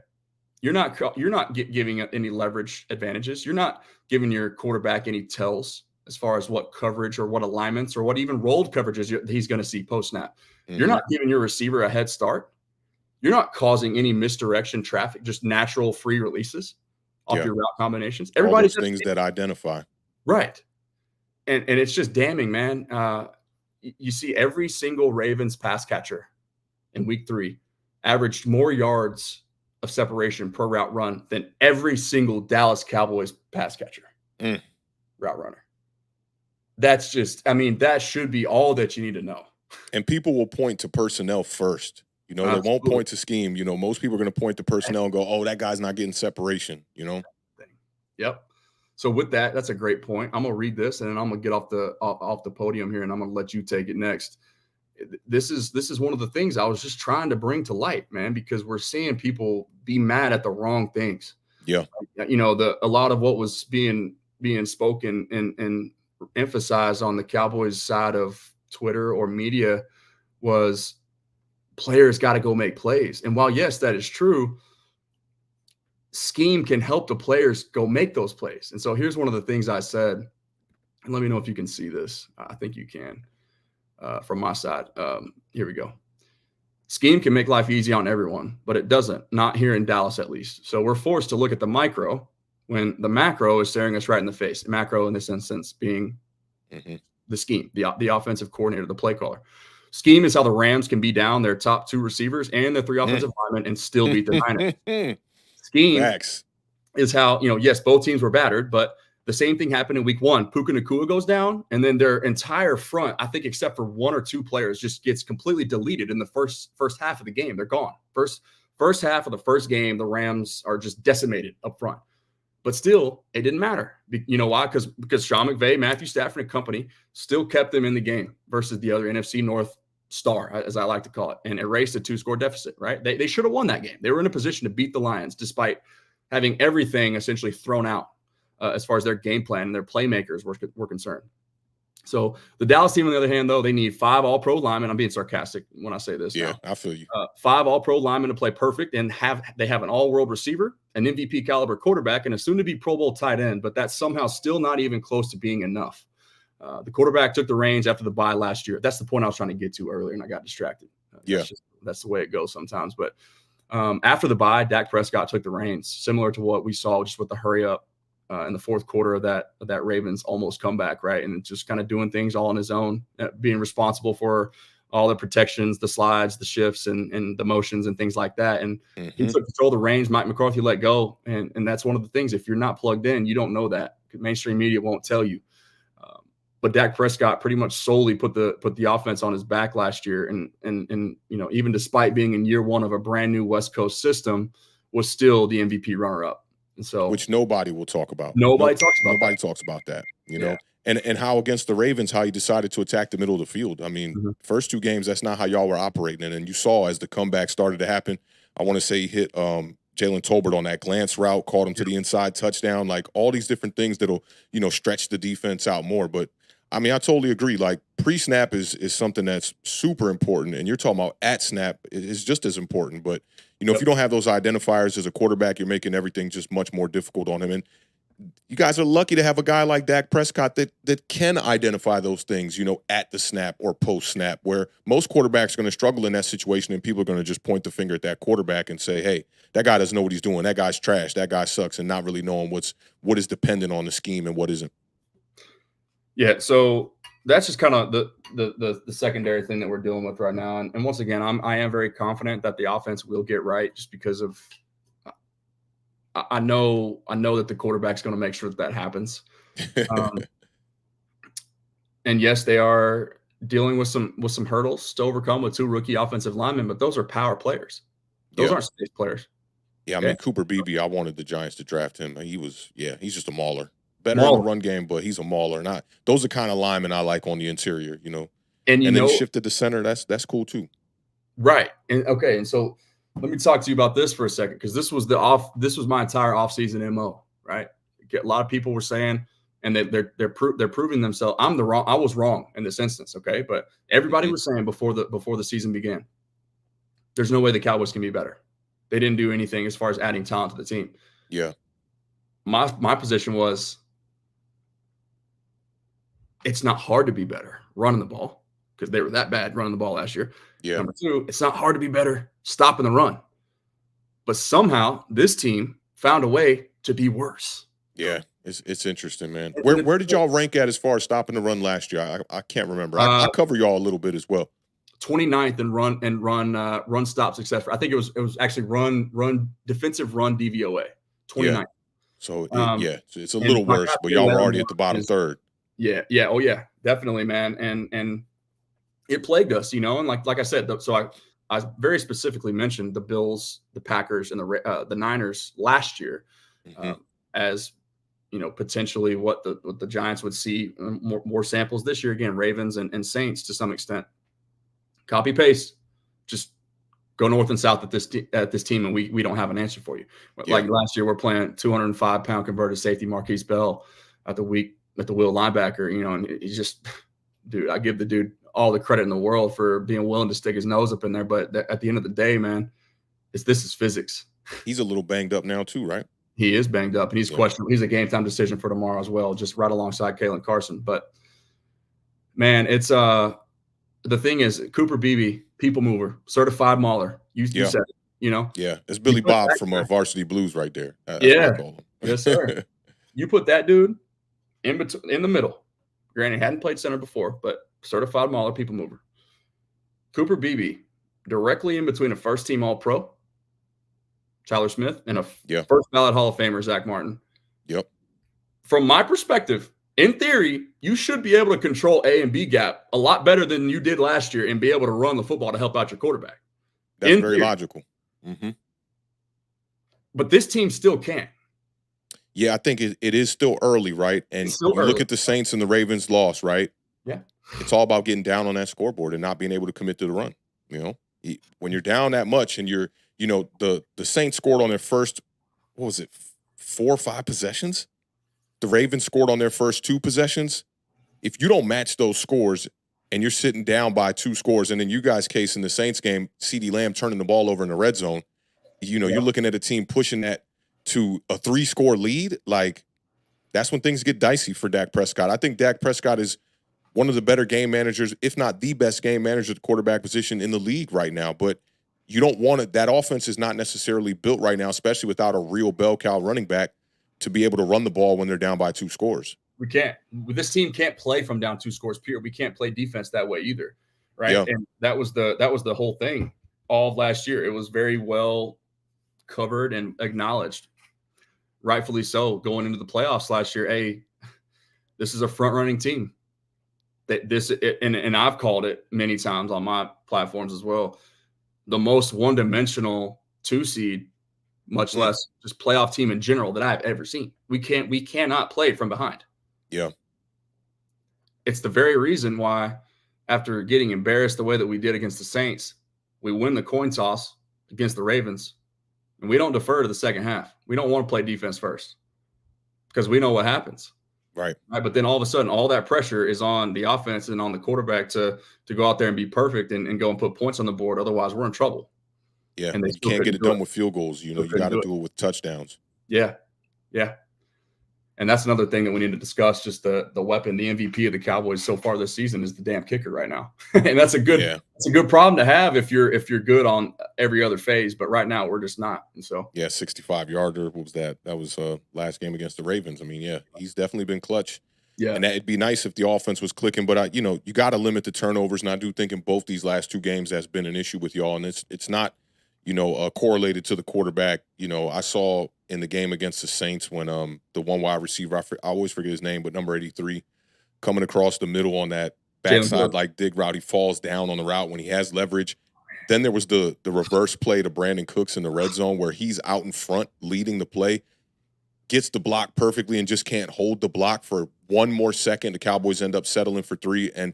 You're not giving any leverage advantages. You're not giving your quarterback any tells as far as what coverage or what alignments or what even rolled coverages he's going to see post-snap. You're not giving your receiver a head start. You're not causing any misdirection traffic, just natural free releases off your route combinations. Everybody's things that identify. Right. And it's just damning, man. You see every single Ravens pass catcher in week 3 averaged more yards of separation per route run than every single Dallas Cowboys pass catcher route runner. That's just, that should be all that you need to know. And people will point to personnel first. They won't point to scheme. Most people are going to point to personnel and go, oh, that guy's not getting separation, Yep. So with that, that's a great point. I'm going to read this, and then I'm going to get off the podium here, and I'm going to let you take it next. this is one of the things I was just trying to bring to light, man, because we're seeing people be mad at the wrong things. Yeah. A lot of what was being spoken and emphasized on the Cowboys side of Twitter or media was players got to go make plays. And while yes, that is true, scheme can help the players go make those plays. And so here's one of the things I said, and let me know if you can see this. I think you can from my side. Here we go. Scheme can make life easy on everyone, but it doesn't, not here in Dallas at least. So we're forced to look at the micro when the macro is staring us right in the face. The macro in this instance being the scheme, the offensive coordinator, the play caller. Scheme is how the Rams can be down their top 2 receivers and their 3 offensive linemen and still beat the Niners. Scheme is how, yes, both teams were battered, but the same thing happened in week 1. Puka Nacua goes down, and then their entire front, I think except for 1 or 2 players, just gets completely deleted in the first half of the game. They're gone. First half of the first game, the Rams are just decimated up front. But still, it didn't matter. You know why? Because Sean McVay, Matthew Stafford, and company still kept them in the game versus the other NFC North star, as I like to call it, and erased a 2-score deficit, right? They should have won that game. They were in a position to beat the Lions despite having everything essentially thrown out as far as their game plan and their playmakers were concerned. So the Dallas team, on the other hand, though, they need 5 all-pro linemen. I'm being sarcastic when I say this. Yeah, now. I feel you. 5 all-pro linemen to play perfect, and they have an all-world receiver, an MVP caliber quarterback, and a soon-to-be Pro Bowl tight end, but that's somehow still not even close to being enough. The quarterback took the reins after the bye last year. That's the point I was trying to get to earlier, and I got distracted. That's the way it goes sometimes. But after the bye, Dak Prescott took the reins, similar to what we saw just with the hurry-up in the fourth quarter of that Ravens almost comeback, right? And just kind of doing things all on his own, being responsible for all the protections, the slides, the shifts, and the motions and things like that. And he took control of the reins. Mike McCarthy let go. And that's one of the things. If you're not plugged in, you don't know that. Mainstream media won't tell you. But Dak Prescott pretty much solely put the offense on his back last year. And even despite being in year 1 of a brand new West Coast system, was still the MVP runner-up. And so, which nobody will talk about. Nobody talks about that. You know, and how against the Ravens, how he decided to attack the middle of the field. I mean, first 2 games, that's not how y'all were operating. And you saw as the comeback started to happen, I want to say he hit Jalen Tolbert on that glance route, caught him to the inside touchdown, like all these different things that'll, stretch the defense out more. But I mean, I totally agree. Like pre-snap is something that's super important, and you're talking about at snap is just as important. But if you don't have those identifiers as a quarterback, you're making everything just much more difficult on him. And you guys are lucky to have a guy like Dak Prescott that can identify those things, at the snap or post-snap, where most quarterbacks are going to struggle in that situation, and people are going to just point the finger at that quarterback and say, "Hey, that guy doesn't know what he's doing. That guy's trash. That guy sucks," and not really knowing what is dependent on the scheme and what isn't. Yeah, so that's just kind of the secondary thing that we're dealing with right now. And once again, I am very confident that the offense will get right, just because of I know that the quarterback's going to make sure that happens. And yes, they are dealing with some hurdles to overcome with 2 rookie offensive linemen, but those are power players. Those aren't space players. Yeah, I mean, Cooper Beebe, I wanted the Giants to draft him. He's just a mauler. Better in the run game, but he's a mauler. Those are kind of linemen I like on the interior, And then shifted to center. That's cool too. Right. And so let me talk to you about this for a second, because this was my entire offseason MO, right? A lot of people were saying, and they're proving themselves. I was wrong in this instance, okay? But everybody was saying before the season began, there's no way the Cowboys can be better. They didn't do anything as far as adding talent to the team. Yeah. My position was, it's not hard to be better running the ball, because they were that bad running the ball last year. Yeah. Number 2, it's not hard to be better stopping the run. But somehow this team found a way to be worse. Yeah, it's interesting, man. Where did y'all rank at as far as stopping the run last year? I can't remember. I cover y'all a little bit as well. 29th in run stop success. I think it was actually defensive run DVOA. 29th. Yeah. So it's a little worse, but y'all were already at the bottom third. Yeah. Oh yeah, definitely, man. And it plagued us, and like I said, so I very specifically mentioned the Bills, the Packers, and the Niners last year as potentially what the Giants would see. More samples this year, again, Ravens and Saints to some extent. Copy paste. Just go north and south at this team, and we don't have an answer for you. Like Yeah. last year, we're playing 205-pound converted safety Marquise Bell at the wheel linebacker. And he's just, dude. I give the dude all the credit in the world for being willing to stick his nose up in there. But at the end of the day, man, this is physics. He's a little banged up now too, right? He is banged up, and he's Yeah. questionable. He's a game time decision for tomorrow as well, just right alongside Kalen Carson. But man, it's the thing is, Cooper Beebe, people mover, certified mauler. You said it, Yeah, it's Billy Bob from Varsity Blues right there. That's what I call him. Yes, sir. You put that dude in the middle. Granted, hadn't played center before, but certified mauler, people mover. Cooper Beebe, directly in between a first-team All-Pro, Tyler Smith, and a first ballot Hall of Famer, Zach Martin. Yep. From my perspective, in theory, you should be able to control A and B gap a lot better than you did last year and be able to run the football to help out your quarterback. That's very logical. Mm-hmm. But this team still can't. Yeah, I think it is still early, right? And you look at the Saints and the Ravens loss, right? Yeah. It's all about getting down on that scoreboard and not being able to commit to the run. When you're down that much and you're, the Saints scored on their first, 4 or 5 possessions? The Ravens scored on their first 2 possessions. If you don't match those scores and you're sitting down by 2 scores, and then you guys case in the Saints game, CeeDee Lamb turning the ball over in the red zone, you're looking at a team pushing that to a 3-score lead. Like, that's when things get dicey for Dak Prescott. I think Dak Prescott is one of the better game managers, if not the best game manager at the quarterback position in the league right now. But you don't want it. That offense is not necessarily built right now, especially without a real bell cow running back, to be able to run the ball when they're down by 2 scores. We can't. This team can't play from down 2 scores, period. We can't play defense that way either, right? Yeah. And that was the whole thing all of last year. It was very well covered and acknowledged, rightfully so, going into the playoffs last year. Hey, this is a front-running team. And I've called it many times on my platforms as well, the most one-dimensional 2 seed, much less just playoff team in general, that I've ever seen. We cannot play from behind. Yeah. It's the very reason why, after getting embarrassed the way that we did against the Saints, we win the coin toss against the Ravens, and we don't defer to the second half. We don't want to play defense first because we know what happens. Right. But then all of a sudden, all that pressure is on the offense and on the quarterback to go out there and be perfect and go and put points on the board. Otherwise, we're in trouble. Yeah, and you can't get it done with field goals. You got to do it with touchdowns. Yeah. And that's another thing that we need to discuss, just the weapon, the MVP of the Cowboys so far this season is the damn kicker right now. And that's a good problem to have if you're good on every other phase, but right now we're just not. And so 65-yarder. What was that? That was last game against the Ravens. I mean, he's definitely been clutch. Yeah. And it'd be nice if the offense was clicking, but you got to limit the turnovers. And I do think in both these last 2 games that's been an issue with y'all, and it's not correlated to the quarterback. I saw in the game against the Saints when the one wide receiver, I always forget his name, but number 83, coming across the middle on that backside like dig route, he falls down on the route when he has leverage. Then there was the reverse play to Brandon Cooks in the red zone where he's out in front leading the play, gets the block perfectly and just can't hold the block for 1 more second. The Cowboys end up settling for 3. And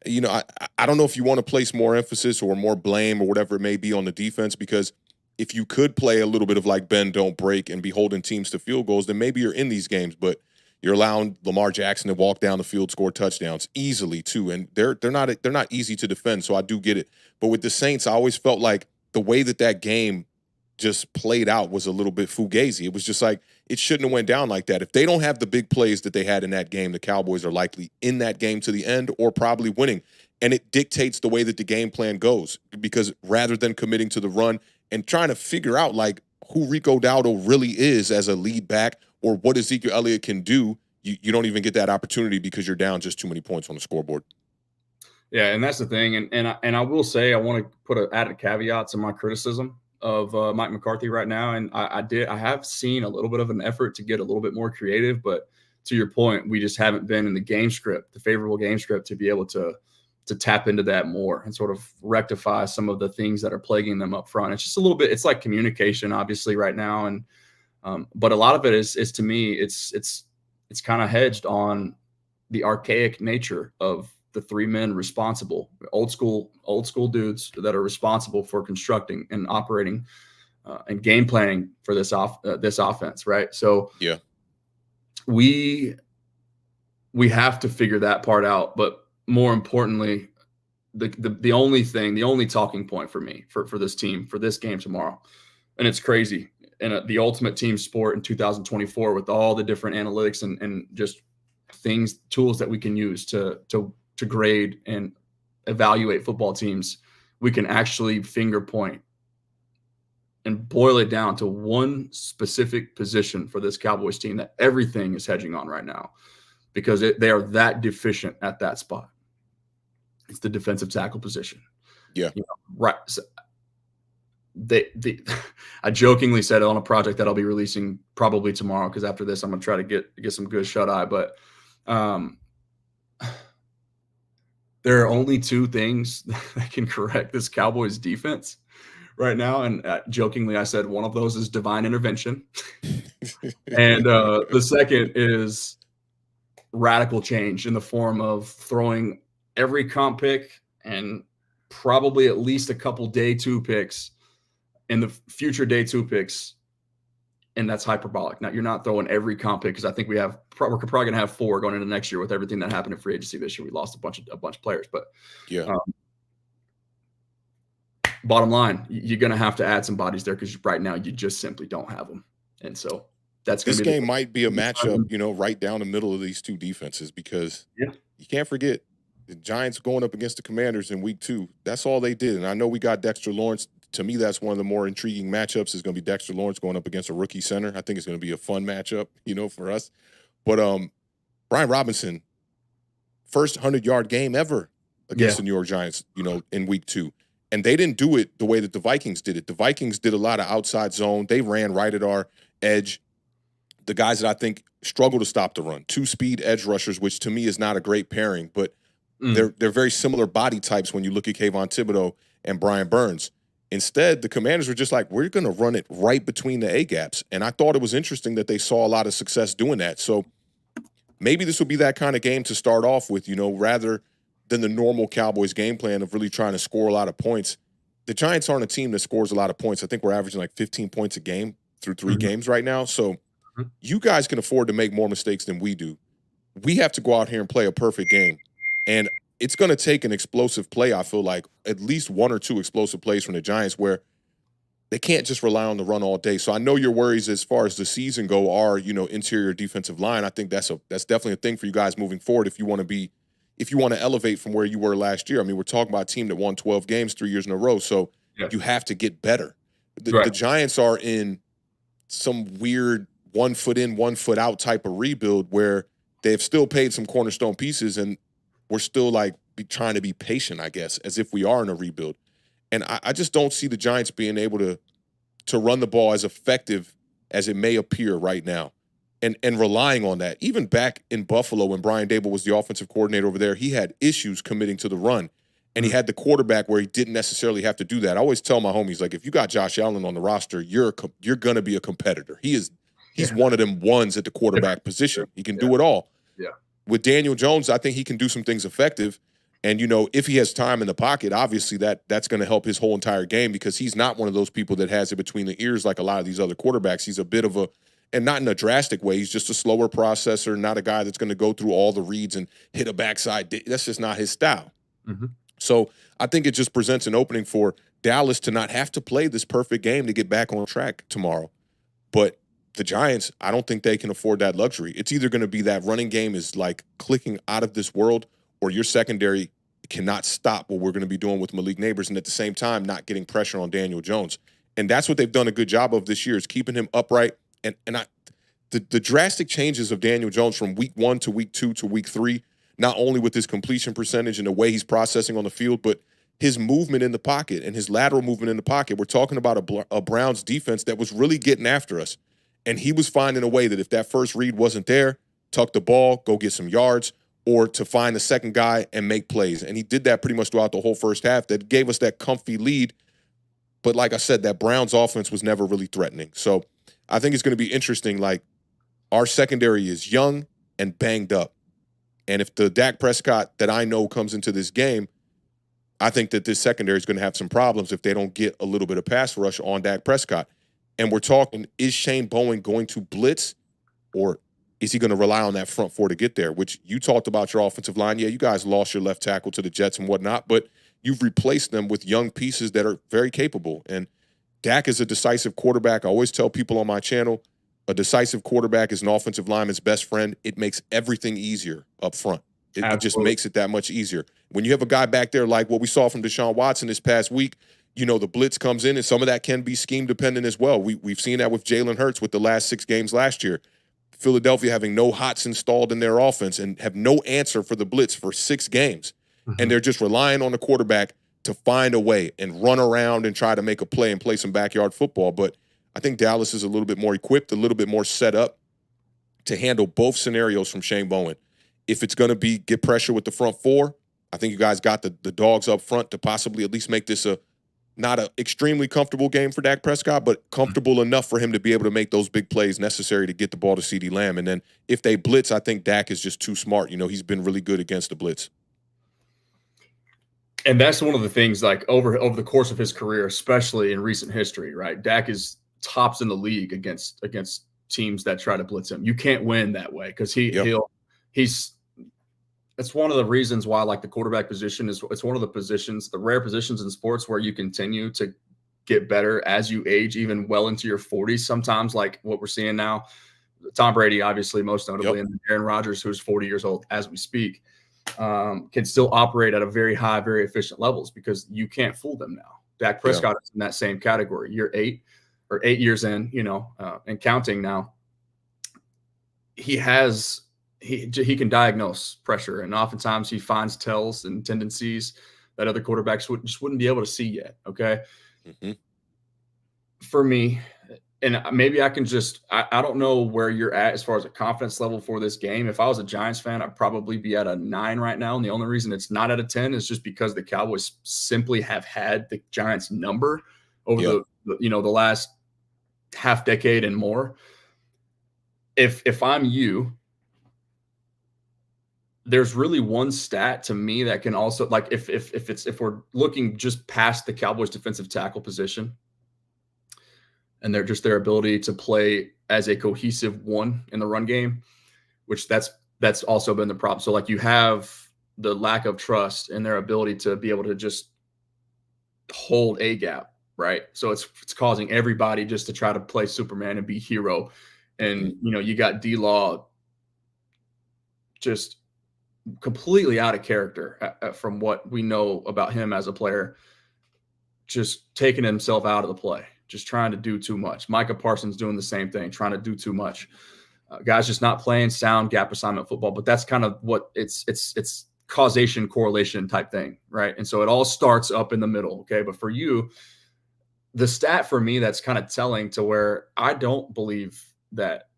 I don't know if you want to place more emphasis or more blame or whatever it may be on the defense, because if you could play a little bit of like bend, don't break and be holding teams to field goals, then maybe you're in these games. But you're allowing Lamar Jackson to walk down the field, score touchdowns easily too, and they're not easy to defend. So I do get it. But with the Saints, I always felt like the way that game just played out was a little bit fugazi. It was just like it shouldn't have went down like that. If they don't have the big plays that they had in that game, the Cowboys are likely in that game to the end or probably winning. And it dictates the way that the game plan goes, because rather than committing to the run and trying to figure out like who Rico Dowdle really is as a lead back or what Ezekiel Elliott can do, you don't even get that opportunity because you're down just too many points on the scoreboard. Yeah, and that's the thing. And I will say, I want to put an added caveat to my criticism of Mike McCarthy right now. And I have seen a little bit of an effort to get a little bit more creative, but to your point, we just haven't been in the game script, the favorable game script, to be able to tap into that more and sort of rectify some of the things that are plaguing them up front. It's just a little bit, it's like communication, obviously, right now. And but a lot of it is to me, it's kind of hedged on the archaic nature of the 3 men responsible, old school dudes that are responsible for constructing and operating and game planning for this offense, right? So Yeah. we have to figure that part out. But more importantly, the only talking point for me for this team for this game tomorrow, and it's crazy, and the ultimate team sport in 2024 with all the different analytics and just tools that we can use to grade and evaluate football teams, we can actually finger point and boil it down to one specific position for this Cowboys team that everything is hedging on right now, because they are that deficient at that spot. It's the defensive tackle position. Yeah. Right. So I jokingly said it on a project that I'll be releasing probably tomorrow, because after this I'm going to try to get some good shut eye. But there are only 2 things that can correct this Cowboys defense right now. And jokingly, I said one of those is divine intervention. And the second is radical change in the form of throwing every comp pick and probably at least a couple day 2 picks in the future day 2 picks. And that's hyperbolic. Now, you're not throwing every comp pick, because I think we're probably going to have 4 going into next year with everything that happened in free agency this year. We lost a bunch of players, but yeah. Bottom line, you're going to have to add some bodies there, because right now you just simply don't have them. And so that's this game might be a matchup, right down the middle of these 2 defenses, because you can't forget the Giants going up against the Commanders in week 2. That's all they did. And I know we got Dexter Lawrence. To me, that's one of the more intriguing matchups, is going to be Dexter Lawrence going up against a rookie center. I think it's going to be a fun matchup, for us. But Brian Robinson, first 100-yard game ever against the New York Giants, in week 2. And they didn't do it the way that the Vikings did it. The Vikings did a lot of outside zone. They ran right at our edge. The guys that I think struggle to stop the run, 2 speed edge rushers, which to me is not a great pairing, but they're very similar body types when you look at Kayvon Thibodeau and Brian Burns. Instead, the Commanders were just like, we're going to run it right between the A-gaps. And I thought it was interesting that they saw a lot of success doing that. So maybe this will be that kind of game to start off with, rather than the normal Cowboys game plan of really trying to score a lot of points. The Giants aren't a team that scores a lot of points. I think we're averaging like 15 points a game through 3 games right now. So you guys can afford to make more mistakes than we do. We have to go out here and play a perfect game. And it's going to take an explosive play, I feel like, at least 1 or 2 explosive plays from the Giants, where they can't just rely on the run all day. So I know your worries as far as the season go are, interior defensive line. I think that's definitely a thing for you guys moving forward if you want to elevate from where you were last year. I mean, we're talking about a team that won 12 games 3 years in a row, so you have to get better. The Giants are in some weird 1 foot in, 1 foot out type of rebuild, where they've still paid some cornerstone pieces, and we're still trying to be patient, I guess, as if we are in a rebuild. And I just don't see the Giants being able to run the ball as effective as it may appear right now. And relying on that. Even back in Buffalo, when Brian Daboll was the offensive coordinator over there, he had issues committing to the run. And he had the quarterback where he didn't necessarily have to do that. I always tell my homies, if you got Josh Allen on the roster, you're going to be a competitor. He's one of them ones at the quarterback position. He can do it all. Yeah. With Daniel Jones, I think he can do some things effective. And, if he has time in the pocket, obviously that's going to help his whole entire game, because he's not one of those people that has it between the ears like a lot of these other quarterbacks. He's a bit of and not in a drastic way, he's just a slower processor, not a guy that's going to go through all the reads and hit a backside. That's just not his style. So I think it just presents an opening for Dallas to not have to play this perfect game to get back on track tomorrow. But the Giants, I don't think they can afford that luxury. It's either going to be that running game is clicking out of this world, or your secondary cannot stop what we're going to be doing with Malik Neighbors, and at the same time not getting pressure on Daniel Jones. And that's what they've done a good job of this year, is keeping him upright. The drastic changes of Daniel Jones from week 1 to week 2 to week 3, not only with his completion percentage and the way he's processing on the field, but his movement in the pocket and his lateral movement in the pocket. We're talking about a Browns defense that was really getting after us. And he was finding a way that if that first read wasn't there, tuck the ball, go get some yards, or to find the second guy and make plays. And he did that pretty much throughout the whole first half. That gave us that comfy lead. But like I said, that Browns offense was never really threatening. So I think it's going to be interesting. Our secondary is young and banged up. And if the Dak Prescott that I know comes into this game, I think that this secondary is going to have some problems if they don't get a little bit of pass rush on Dak Prescott. And we're talking, is Shane Bowen going to blitz, or is he going to rely on that front four to get there? Which you talked about your offensive line. Yeah, you guys lost your left tackle to the Jets and whatnot, but you've replaced them with young pieces that are very capable. And Dak is a decisive quarterback. I always tell people on my channel, a decisive quarterback is an offensive lineman's best friend. It makes everything easier up front. It just makes it that much easier. When you have a guy back there like what we saw from Deshaun Watson this past week, you know, the blitz comes in, and some of that can be scheme dependent as well. We've seen that with Jalen Hurts with the last 6 games last year. Philadelphia having no hots installed in their offense and have no answer for the blitz for 6 games. Mm-hmm. And they're just relying on the quarterback to find a way and run around and try to make a play and play some backyard football. But I think Dallas is a little bit more equipped, a little bit more set up to handle both scenarios from Shane Bowen. If it's going to be get pressure with the front four, I think you guys got the dogs up front to possibly at least make this a not an extremely comfortable game for Dak Prescott, but comfortable enough for him to be able to make those big plays necessary to get the ball to CeeDee Lamb. And then if they blitz, I think Dak is just too smart. You know, he's been really good against the blitz. And that's one of the things, like over the course of his career, especially in recent history, right? Dak is tops in the league against teams that try to blitz him. You can't win that way because he's it's one of the reasons why, like, the quarterback position it's one of the rare positions in sports where you continue to get better as you age, even well into your 40s. Sometimes, like what we're seeing now, Tom Brady, obviously, most notably, and Aaron Rodgers, who's 40 years old as we speak, can still operate at a very high, very efficient levels because you can't fool them now. Dak Prescott is in that same category. Year 8 or 8 years in, and counting now. He can diagnose pressure, and oftentimes he finds tells and tendencies that other quarterbacks wouldn't be able to see yet. Okay. Mm-hmm. For me, and maybe I can I don't know where you're at as far as a confidence level for this game. If I was a Giants fan, I'd probably be at a 9 right now. And the only reason it's not at a 10 is just because the Cowboys simply have had the Giants number over the last half decade and more. If I'm you, there's really one stat to me that can also, like, if we're looking just past the Cowboys defensive tackle position and their ability to play as a cohesive one in the run game, which that's also been the problem. So, like, you have the lack of trust in their ability to be able to just hold a gap, right? So it's causing everybody just to try to play Superman and be hero. And, you got D-Law just completely out of character from what we know about him as a player, just taking himself out of the play, just trying to do too much. Micah Parsons doing the same thing, trying to do too much. Guys just not playing sound gap assignment football, but that's kind of what it's causation correlation type thing, right? And so it all starts up in the middle, okay? But for you, the stat for me that's kind of telling to where I don't believe that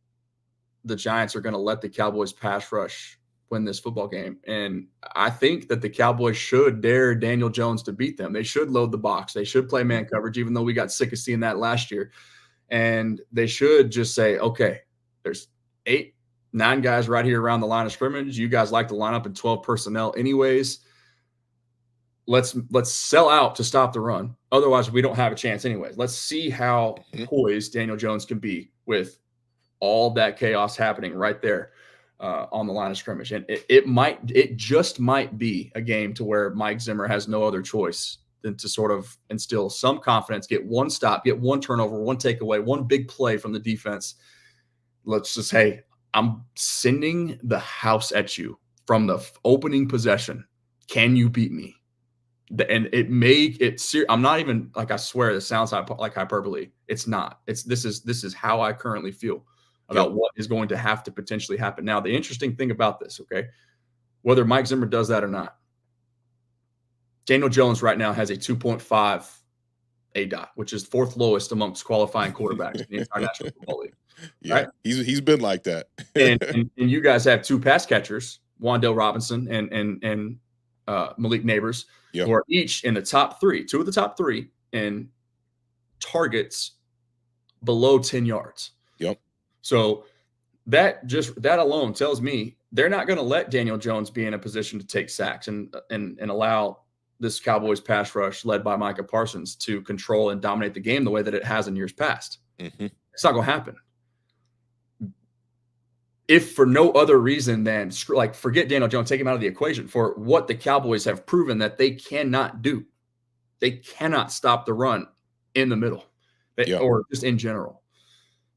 the Giants are going to let the Cowboys pass rush win this football game. And I think that the Cowboys should dare Daniel Jones to beat them. They should load the box. They should play man coverage, even though we got sick of seeing that last year. And they should just say, okay, there's 8, 9 guys right here around the line of scrimmage. You guys like to line up in 12 personnel anyways. Let's sell out to stop the run. Otherwise, we don't have a chance anyways. Let's see how poised Daniel Jones can be with all that chaos happening right there on the line of scrimmage. And it just might be a game to where Mike Zimmer has no other choice than to sort of instill some confidence, get one stop, get one turnover, one takeaway, one big play from the defense. Let's just, hey, I'm sending the house at you from the opening possession. Can you beat me? And I'm not even, like, I swear this sounds like hyperbole. It's not. This is how I currently feel about what is going to have to potentially happen. Now, the interesting thing about this, okay, whether Mike Zimmer does that or not, Daniel Jones right now has a 2.5 ADOT, which is 4th lowest amongst qualifying quarterbacks in the entire National Football League. Yeah, right? He's been like that. and you guys have 2 pass catchers, Wan'Dale Robinson and Malik Neighbors, who are each in the top 3, 2 of the top 3 in targets below 10 yards. Yep. So that alone tells me they're not going to let Daniel Jones be in a position to take sacks and allow this Cowboys pass rush led by Micah Parsons to control and dominate the game the way that it has in years past. Mm-hmm. It's not going to happen. If for no other reason than like forget Daniel Jones, take him out of the equation for what the Cowboys have proven that they cannot do. They cannot stop the run in the middle or just in general.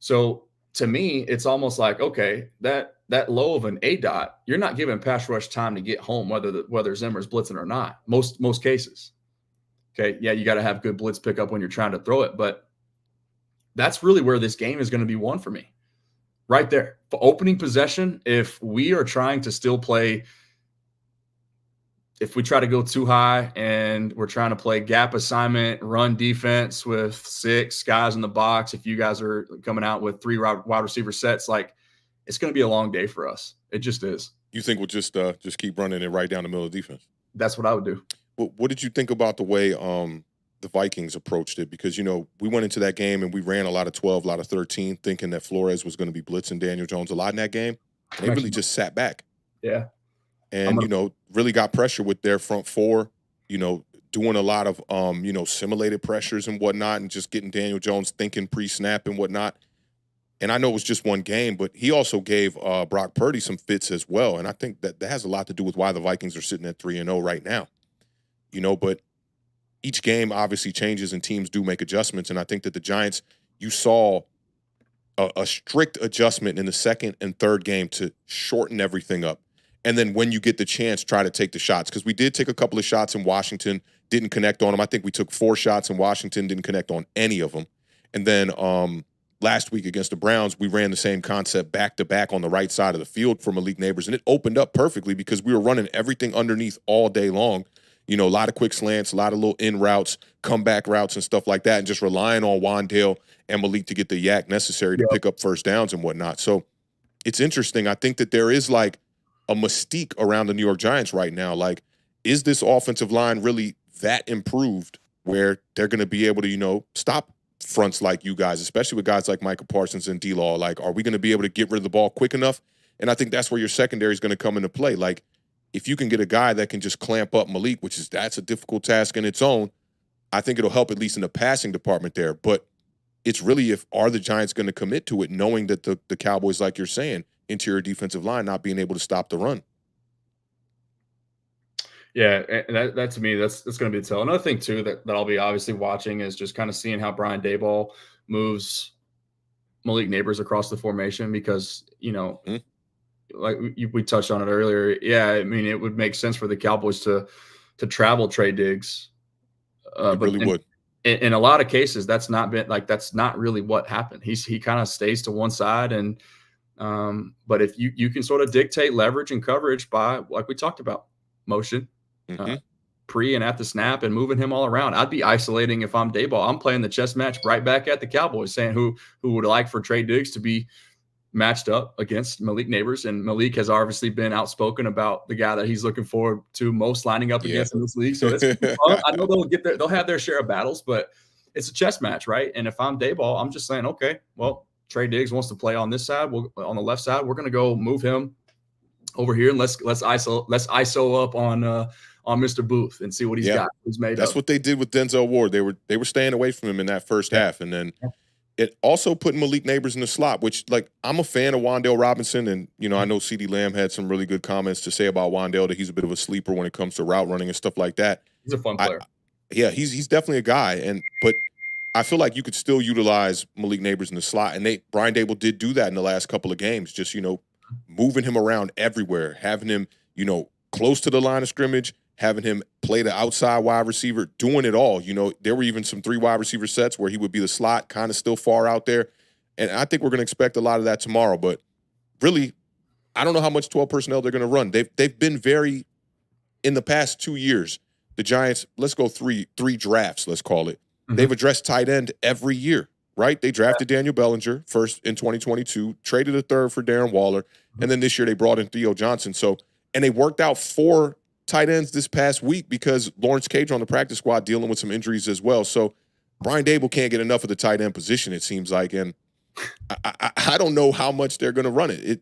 So to me, it's almost like, okay, that low of an A dot, you're not giving pass rush time to get home, whether Zimmer's blitzing or not. Most cases. Okay, yeah, you got to have good blitz pickup when you're trying to throw it, but that's really where this game is going to be won for me. Right there. For opening possession, if we are trying to still play, if we try to go too high and we're trying to play gap assignment, run defense with 6 guys in the box, if you guys are coming out with 3 wide receiver sets, like it's going to be a long day for us. It just is. You think we'll just keep running it right down the middle of defense? That's what I would do. What did you think about the way the Vikings approached it? Because, we went into that game and we ran a lot of 12, a lot of 13, thinking that Flores was going to be blitzing Daniel Jones a lot in that game. And they really just sat back. Yeah. And, really got pressure with their front four, doing a lot of, simulated pressures and whatnot and just getting Daniel Jones thinking pre-snap and whatnot. And I know it was just one game, but he also gave Brock Purdy some fits as well. And I think that has a lot to do with why the Vikings are sitting at 3-0 right now. But each game obviously changes and teams do make adjustments. And I think that the Giants, you saw a strict adjustment in the second and third game to shorten everything up. And then when you get the chance, try to take the shots. Because we did take a couple of shots in Washington, didn't connect on them. I think we took 4 shots in Washington, didn't connect on any of them. And then last week against the Browns, we ran the same concept back-to-back on the right side of the field for Malik Neighbors. And it opened up perfectly because we were running everything underneath all day long. A lot of quick slants, a lot of little in routes, comeback routes and stuff like that, and just relying on Wandale and Malik to get the yak necessary to pick up first downs and whatnot. So it's interesting. I think that there is like a mystique around the New York Giants right now. Like, is this offensive line really that improved where they're going to be able to, stop fronts like you guys, especially with guys like Micah Parsons and D-Law? Like, are we going to be able to get rid of the ball quick enough? And I think that's where your secondary is going to come into play. Like, if you can get a guy that can just clamp up Malik, that's a difficult task in its own, I think it'll help at least in the passing department there. But it's really are the Giants going to commit to it, knowing that the Cowboys, like you're saying, interior defensive line not being able to stop the run? Yeah, and that to me, that's going to be the tell. Another thing too that I'll be obviously watching is just kind of seeing how Brian Daboll moves Malik Neighbors across the formation because like we touched on it earlier. Yeah, I mean it would make sense for the Cowboys to travel Trey Diggs, it really would. In a lot of cases, that's not really what happened. He kind of stays to one side and. But if you can sort of dictate leverage and coverage by, like we talked about, motion, pre and at the snap and moving him all around, I'd be isolating if I'm Daboll. I'm playing the chess match right back at the Cowboys, saying who would like for Trey Diggs to be matched up against Malik Neighbors. And Malik has obviously been outspoken about the guy that he's looking forward to most lining up against in this league. So it's fun. I know they'll have their share of battles, but it's a chess match, right? And if I'm Daboll, I'm just saying, okay, well, Trey Diggs wants to play on this side. On the left side, we're going to go move him over here and let's ISO up on Mr. Booth and see what he's got. Who's made That's up. what they did with Denzel Ward. They were staying away from him in that first half, and then it also put Malik Neighbors in the slot. Which, like, I'm a fan of Wandale Robinson, and I know CeeDee Lamb had some really good comments to say about Wandale, that he's a bit of a sleeper when it comes to route running and stuff like that. He's a fun player. He's definitely a guy, but I feel like you could still utilize Malik Neighbors in the slot, and Brian Daboll did do that in the last couple of games, just, moving him around everywhere, having him, close to the line of scrimmage, having him play the outside wide receiver, doing it all. There were even some 3 wide receiver sets where he would be the slot, kind of still far out there, and I think we're going to expect a lot of that tomorrow, but really, I don't know how much 12 personnel they're going to run. They've been very, in the past 2 years, the Giants, let's go three drafts, let's call it. They've addressed tight end every year, right? They drafted Daniel Bellinger first in 2022, traded a third for Darren Waller, and then this year they brought in Theo Johnson. So, and they worked out 4 tight ends this past week because Lawrence Cage on the practice squad dealing with some injuries as well. So Brian Daboll can't get enough of the tight end position, it seems like, and I don't know how much they're going to run it.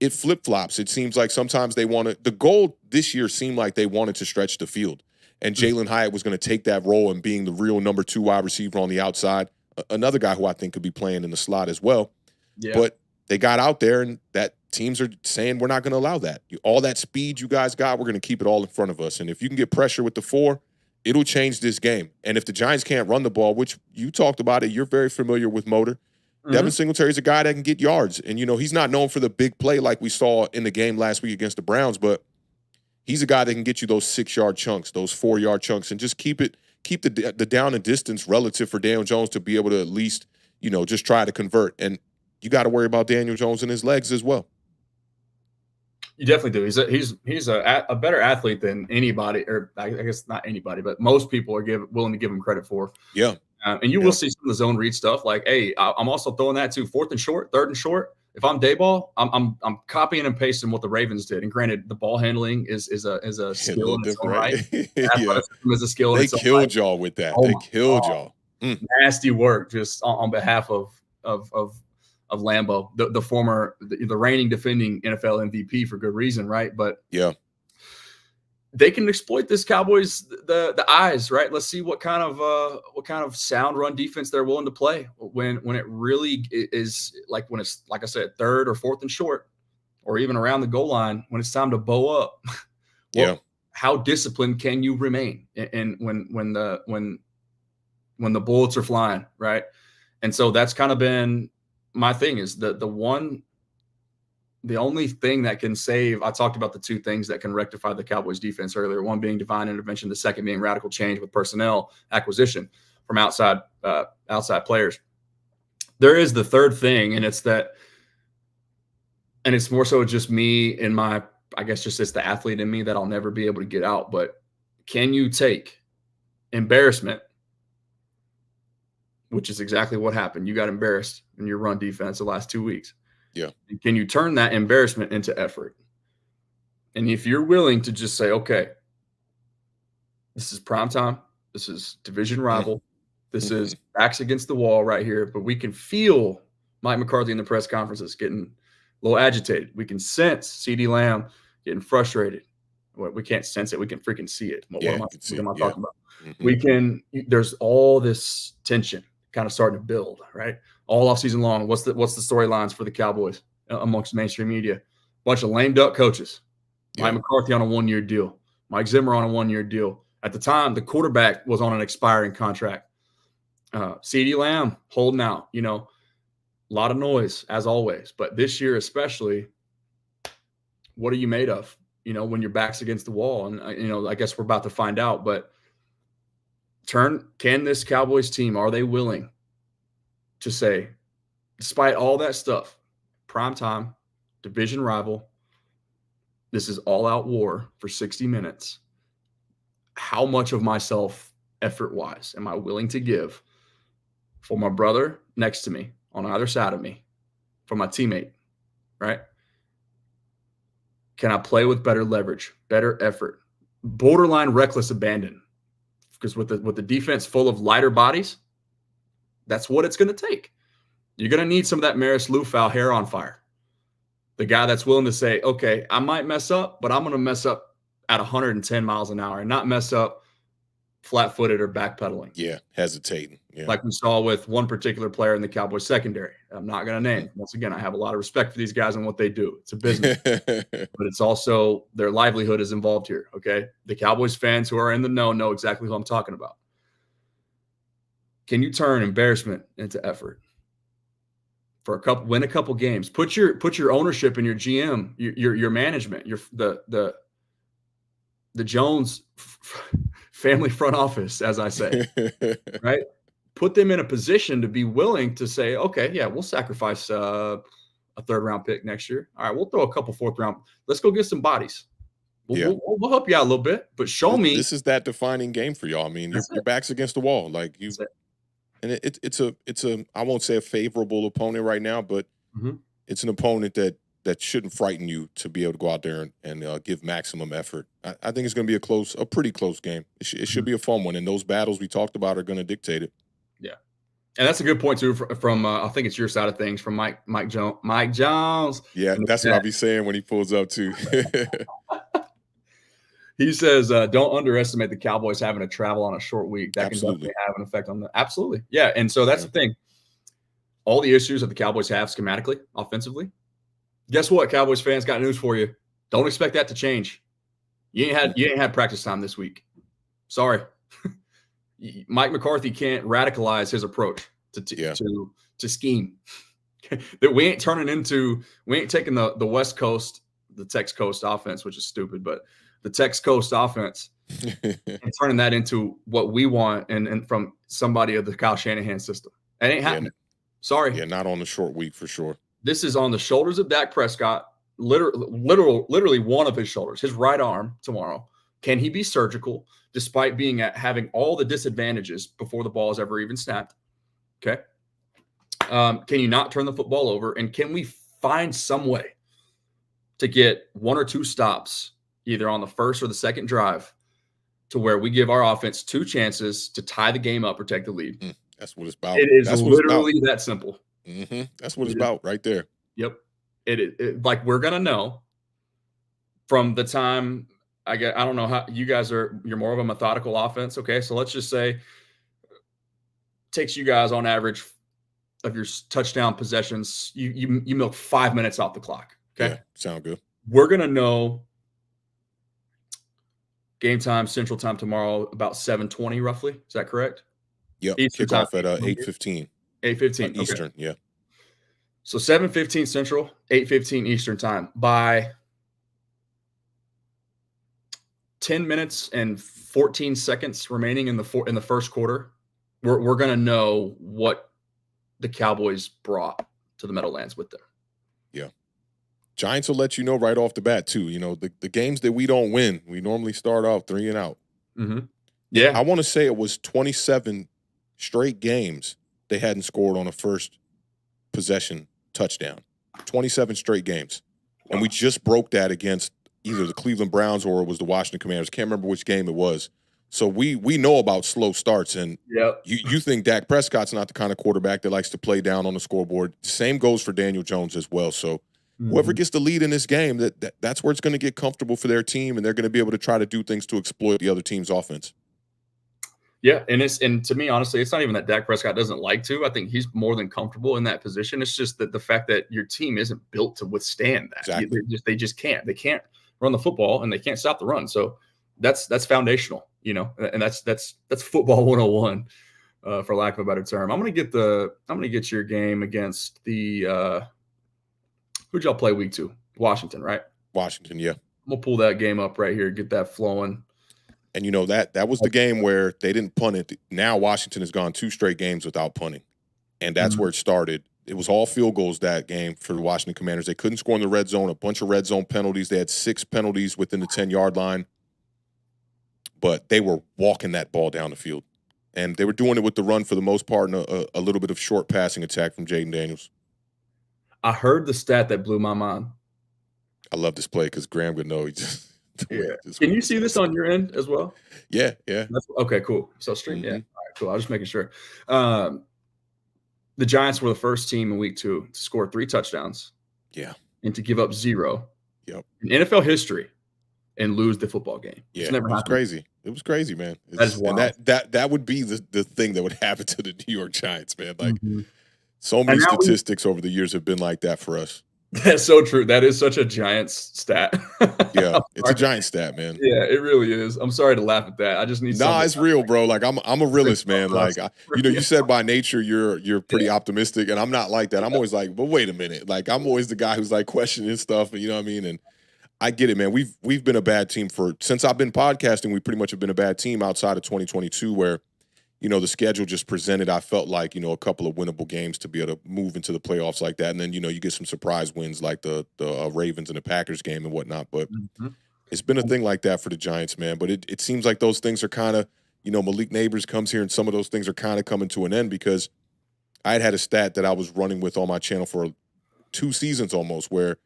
it flip flops. It seems like sometimes they want to. The goal this year seemed like they wanted to stretch the field, and Mm. Jalen Hyatt was going to take that role and being the real number 2 wide receiver on the outside. Another guy who I think could be playing in the slot as well. Yeah. But they got out there, and that teams are saying we're not going to allow that. All that speed you guys got, we're going to keep it all in front of us. And if you can get pressure with the 4, it'll change this game. And if the Giants can't run the ball, which you talked about it, you're very familiar with Motor. Devin Mhm. Singletary's a guy that can get yards. And, he's not known for the big play like we saw in the game last week against the Browns, but he's a guy that can get you those 6-yard chunks, those 4-yard chunks, and just keep the down and distance relative for Daniel Jones to be able to at least, just try to convert. And you got to worry about Daniel Jones and his legs as well. You definitely do. He's a better athlete than anybody, or I guess not anybody, but most people are willing to give him credit for. Yeah. And you will see some of the zone read stuff like, hey, I'm also throwing that too. 4th and short, 3rd and short. If I'm Dayball, I'm copying and pasting what the Ravens did. And granted, the ball handling is a skill in its own right. Athleticism is a skill in its own right. They killed y'all with that. They killed y'all. Nasty work just on behalf of Lambo, the former, the reigning defending NFL MVP for good reason, right? But yeah, they can exploit this Cowboys the eyes, right? Let's see what kind of sound run defense they're willing to play when it really is like when it's, like I said, 3rd or 4th and short, or even around the goal line when it's time to bow up. How disciplined can you remain? And when the bullets are flying, right? And so that's kind of been my thing, is the only thing that can save. I talked about the 2 things that can rectify the Cowboys defense earlier. One being divine intervention. The second being radical change with personnel acquisition from outside players. There is the third thing, and it's more so just me and my, I guess just it's the athlete in me that I'll never be able to get out. But can you take embarrassment, which is exactly what happened? You got embarrassed in your run defense the last 2 weeks. Yeah. And can you turn that embarrassment into effort? And if you're willing to just say, okay, this is prime time, this is division rival, this is backs against the wall right here, but we can feel Mike McCarthy in the press conferences getting a little agitated. We can sense CeeDee Lamb getting frustrated. Well, we can't sense it. We can freaking see it. What am I talking about? We can, there's all this tension kind of starting to build, right? All off season long. What's the storylines for the Cowboys amongst mainstream media? Bunch of lame duck coaches. Mike McCarthy on a 1-year deal. Mike Zimmer on a 1-year deal. At the time, the quarterback was on an expiring contract. CeeDee Lamb holding out. A lot of noise as always, but this year especially, what are you made of? When your back's against the wall, and I guess we're about to find out. But can this Cowboys team, are they willing to say, despite all that stuff, prime time, division rival, this is all out war for 60 minutes. How much of myself, effort wise, am I willing to give for my brother next to me on either side of me, for my teammate, right? Can I play with better leverage, better effort, borderline reckless abandon? Because with the defense full of lighter bodies, that's what it's going to take. You're going to need some of that Maris Lufau hair on fire. The guy that's willing to say, okay, I might mess up, but I'm going to mess up at 110 miles an hour and not mess up flat-footed or backpedaling. Yeah, hesitating. Yeah. Like we saw with one particular player in the Cowboys secondary. I'm not going to name. Once again, I have a lot of respect for these guys and what they do. It's a business. But it's also their livelihood is involved here, okay? The Cowboys fans who are in the know exactly who I'm talking about. Can you turn embarrassment into effort? Win a couple games. Put your ownership in your GM, your management, the Jones family front office, as I say, right? Put them in a position to be willing to say, okay, yeah, we'll sacrifice a 3rd round pick next year. All right, we'll throw a couple 4th round. Let's go get some bodies. We'll help you out a little bit, but show me. This is that defining game for y'all. I mean, your back's against the wall. Like and it's a I won't say a favorable opponent right now, but it's an opponent that shouldn't frighten you to be able to go out there and give maximum effort. I think it's going to be a pretty close game. It should be a fun one, and those battles we talked about are going to dictate it. Yeah, And that's a good point too from I think it's your side of things from Mike Jones Yeah, in the that's what I'll chat. be saying when he pulls up too. He says, "Don't underestimate the Cowboys having to travel on a short week. That can Absolutely. definitely have an effect on the absolutely, yeah." And so that's Yeah. the thing. All the issues that the Cowboys have schematically, offensively. Guess what, Cowboys fans? Got news for you. Don't expect that to change. You ain't had practice time this week. Sorry, Mike McCarthy can't radicalize his approach to Yeah. to scheme. That we ain't taking the West Coast, the Tex Coast offense, which is stupid, but the Tex Coast offense and turning that into what we want and from somebody of the Kyle Shanahan system. It ain't Yeah. happening. Sorry. Yeah, not on the short week for sure. This is on the shoulders of Dak Prescott, literally one of his shoulders, his right arm tomorrow. Can he be surgical despite having all the disadvantages before the ball is ever even snapped? Okay. Can you not turn the football over? And can we find some way to get one or two stops either on the first or the second drive to where we give our offense two chances to tie the game up or take the lead? That's what it's about. It is That's what it's about. literally that simple. That's what it's about right there. Yep. Like we're gonna know from the time I don't know how you guys you're more of a methodical offense. Okay. So let's just say takes you guys on average of your touchdown possessions, you milk 5 minutes off the clock. Okay. Yeah, sound good. We're gonna know game time, Central Time tomorrow about 7:20 roughly. Is that correct? Yep. Eastern time. Kickoff at 8:15. 8:15. Okay. Eastern. Yeah. So 7:15 Central, 8:15 Eastern time. By 10 minutes and 14 seconds remaining in the first quarter, we're gonna know what the Cowboys brought to the Meadowlands with them. Yeah. Giants will let you know right off the bat too. You know, the games that we don't win, we normally start off 3 and out. Mm-hmm. Yeah. I want to say it was 27 straight games they hadn't scored on a first possession touchdown. 27 straight games. Wow. And we just broke that against either the Cleveland Browns or it was the Washington Commanders. Can't remember which game it was. So we know about slow starts, and you think Dak Prescott's not the kind of quarterback that likes to play down on the scoreboard. Same goes for Daniel Jones as well. So whoever gets the lead in this game, that's where it's going to get comfortable for their team, and they're going to be able to try to do things to exploit the other team's offense. Yeah, and to me, honestly, it's not even that Dak Prescott doesn't like to. I think he's more than comfortable in that position. It's just that the fact that your team isn't built to withstand that. Exactly. They just can't. They can't run the football, and they can't stop the run. So that's foundational, and that's football 101, for lack of a better term. I'm gonna get your game against the who'd y'all play week 2? Washington, right? Washington, yeah. I'm gonna pull that game up right here, get that flowing. And that was the game where they didn't punt it. Now Washington has gone 2 straight games without punting, and that's where it started. It was all field goals that game for the Washington Commanders. They couldn't score in the red zone. A bunch of red zone penalties. They had 6 penalties within the 10-yard line. But they were walking that ball down the field. And they were doing it with the run for the most part and a little bit of short passing attack from Jaden Daniels. I heard the stat that blew my mind. I love this play because Graham would know. Can you see this on your end as well? Yeah. Okay, cool. So stream, yeah. All right, cool. I was just making sure. The Giants were the first team in week 2 to score 3 touchdowns. Yeah. And to give up 0. Yep. In NFL history and lose the football game. Yeah, it's never happened. Crazy. It was crazy, man. That is wild. And that would be the thing that would happen to the New York Giants, man. Like so many statistics over the years have been like that for us. That's so true. That is such a Giants stat. Yeah, it's a Giant stat, man. Yeah, it really is. I'm sorry to laugh at that. I just need. Nah, it's real, bro. Like I'm a realist, man. Like you said by nature you're pretty optimistic, and I'm not like that. I'm always like, but wait a minute. Like I'm always the guy who's like questioning stuff, and you know what I mean. And I get it, man. We've been a bad team since I've been podcasting. We pretty much have been a bad team outside of 2022, where the schedule just presented, I felt like, a couple of winnable games to be able to move into the playoffs like that. And then, you get some surprise wins like the Ravens and the Packers game and whatnot. But it's been a thing like that for the Giants, man. But it seems like those things are kind of, Malik Neighbors comes here and some of those things are kind of coming to an end because I had a stat that I was running with on my channel for 2 seasons almost where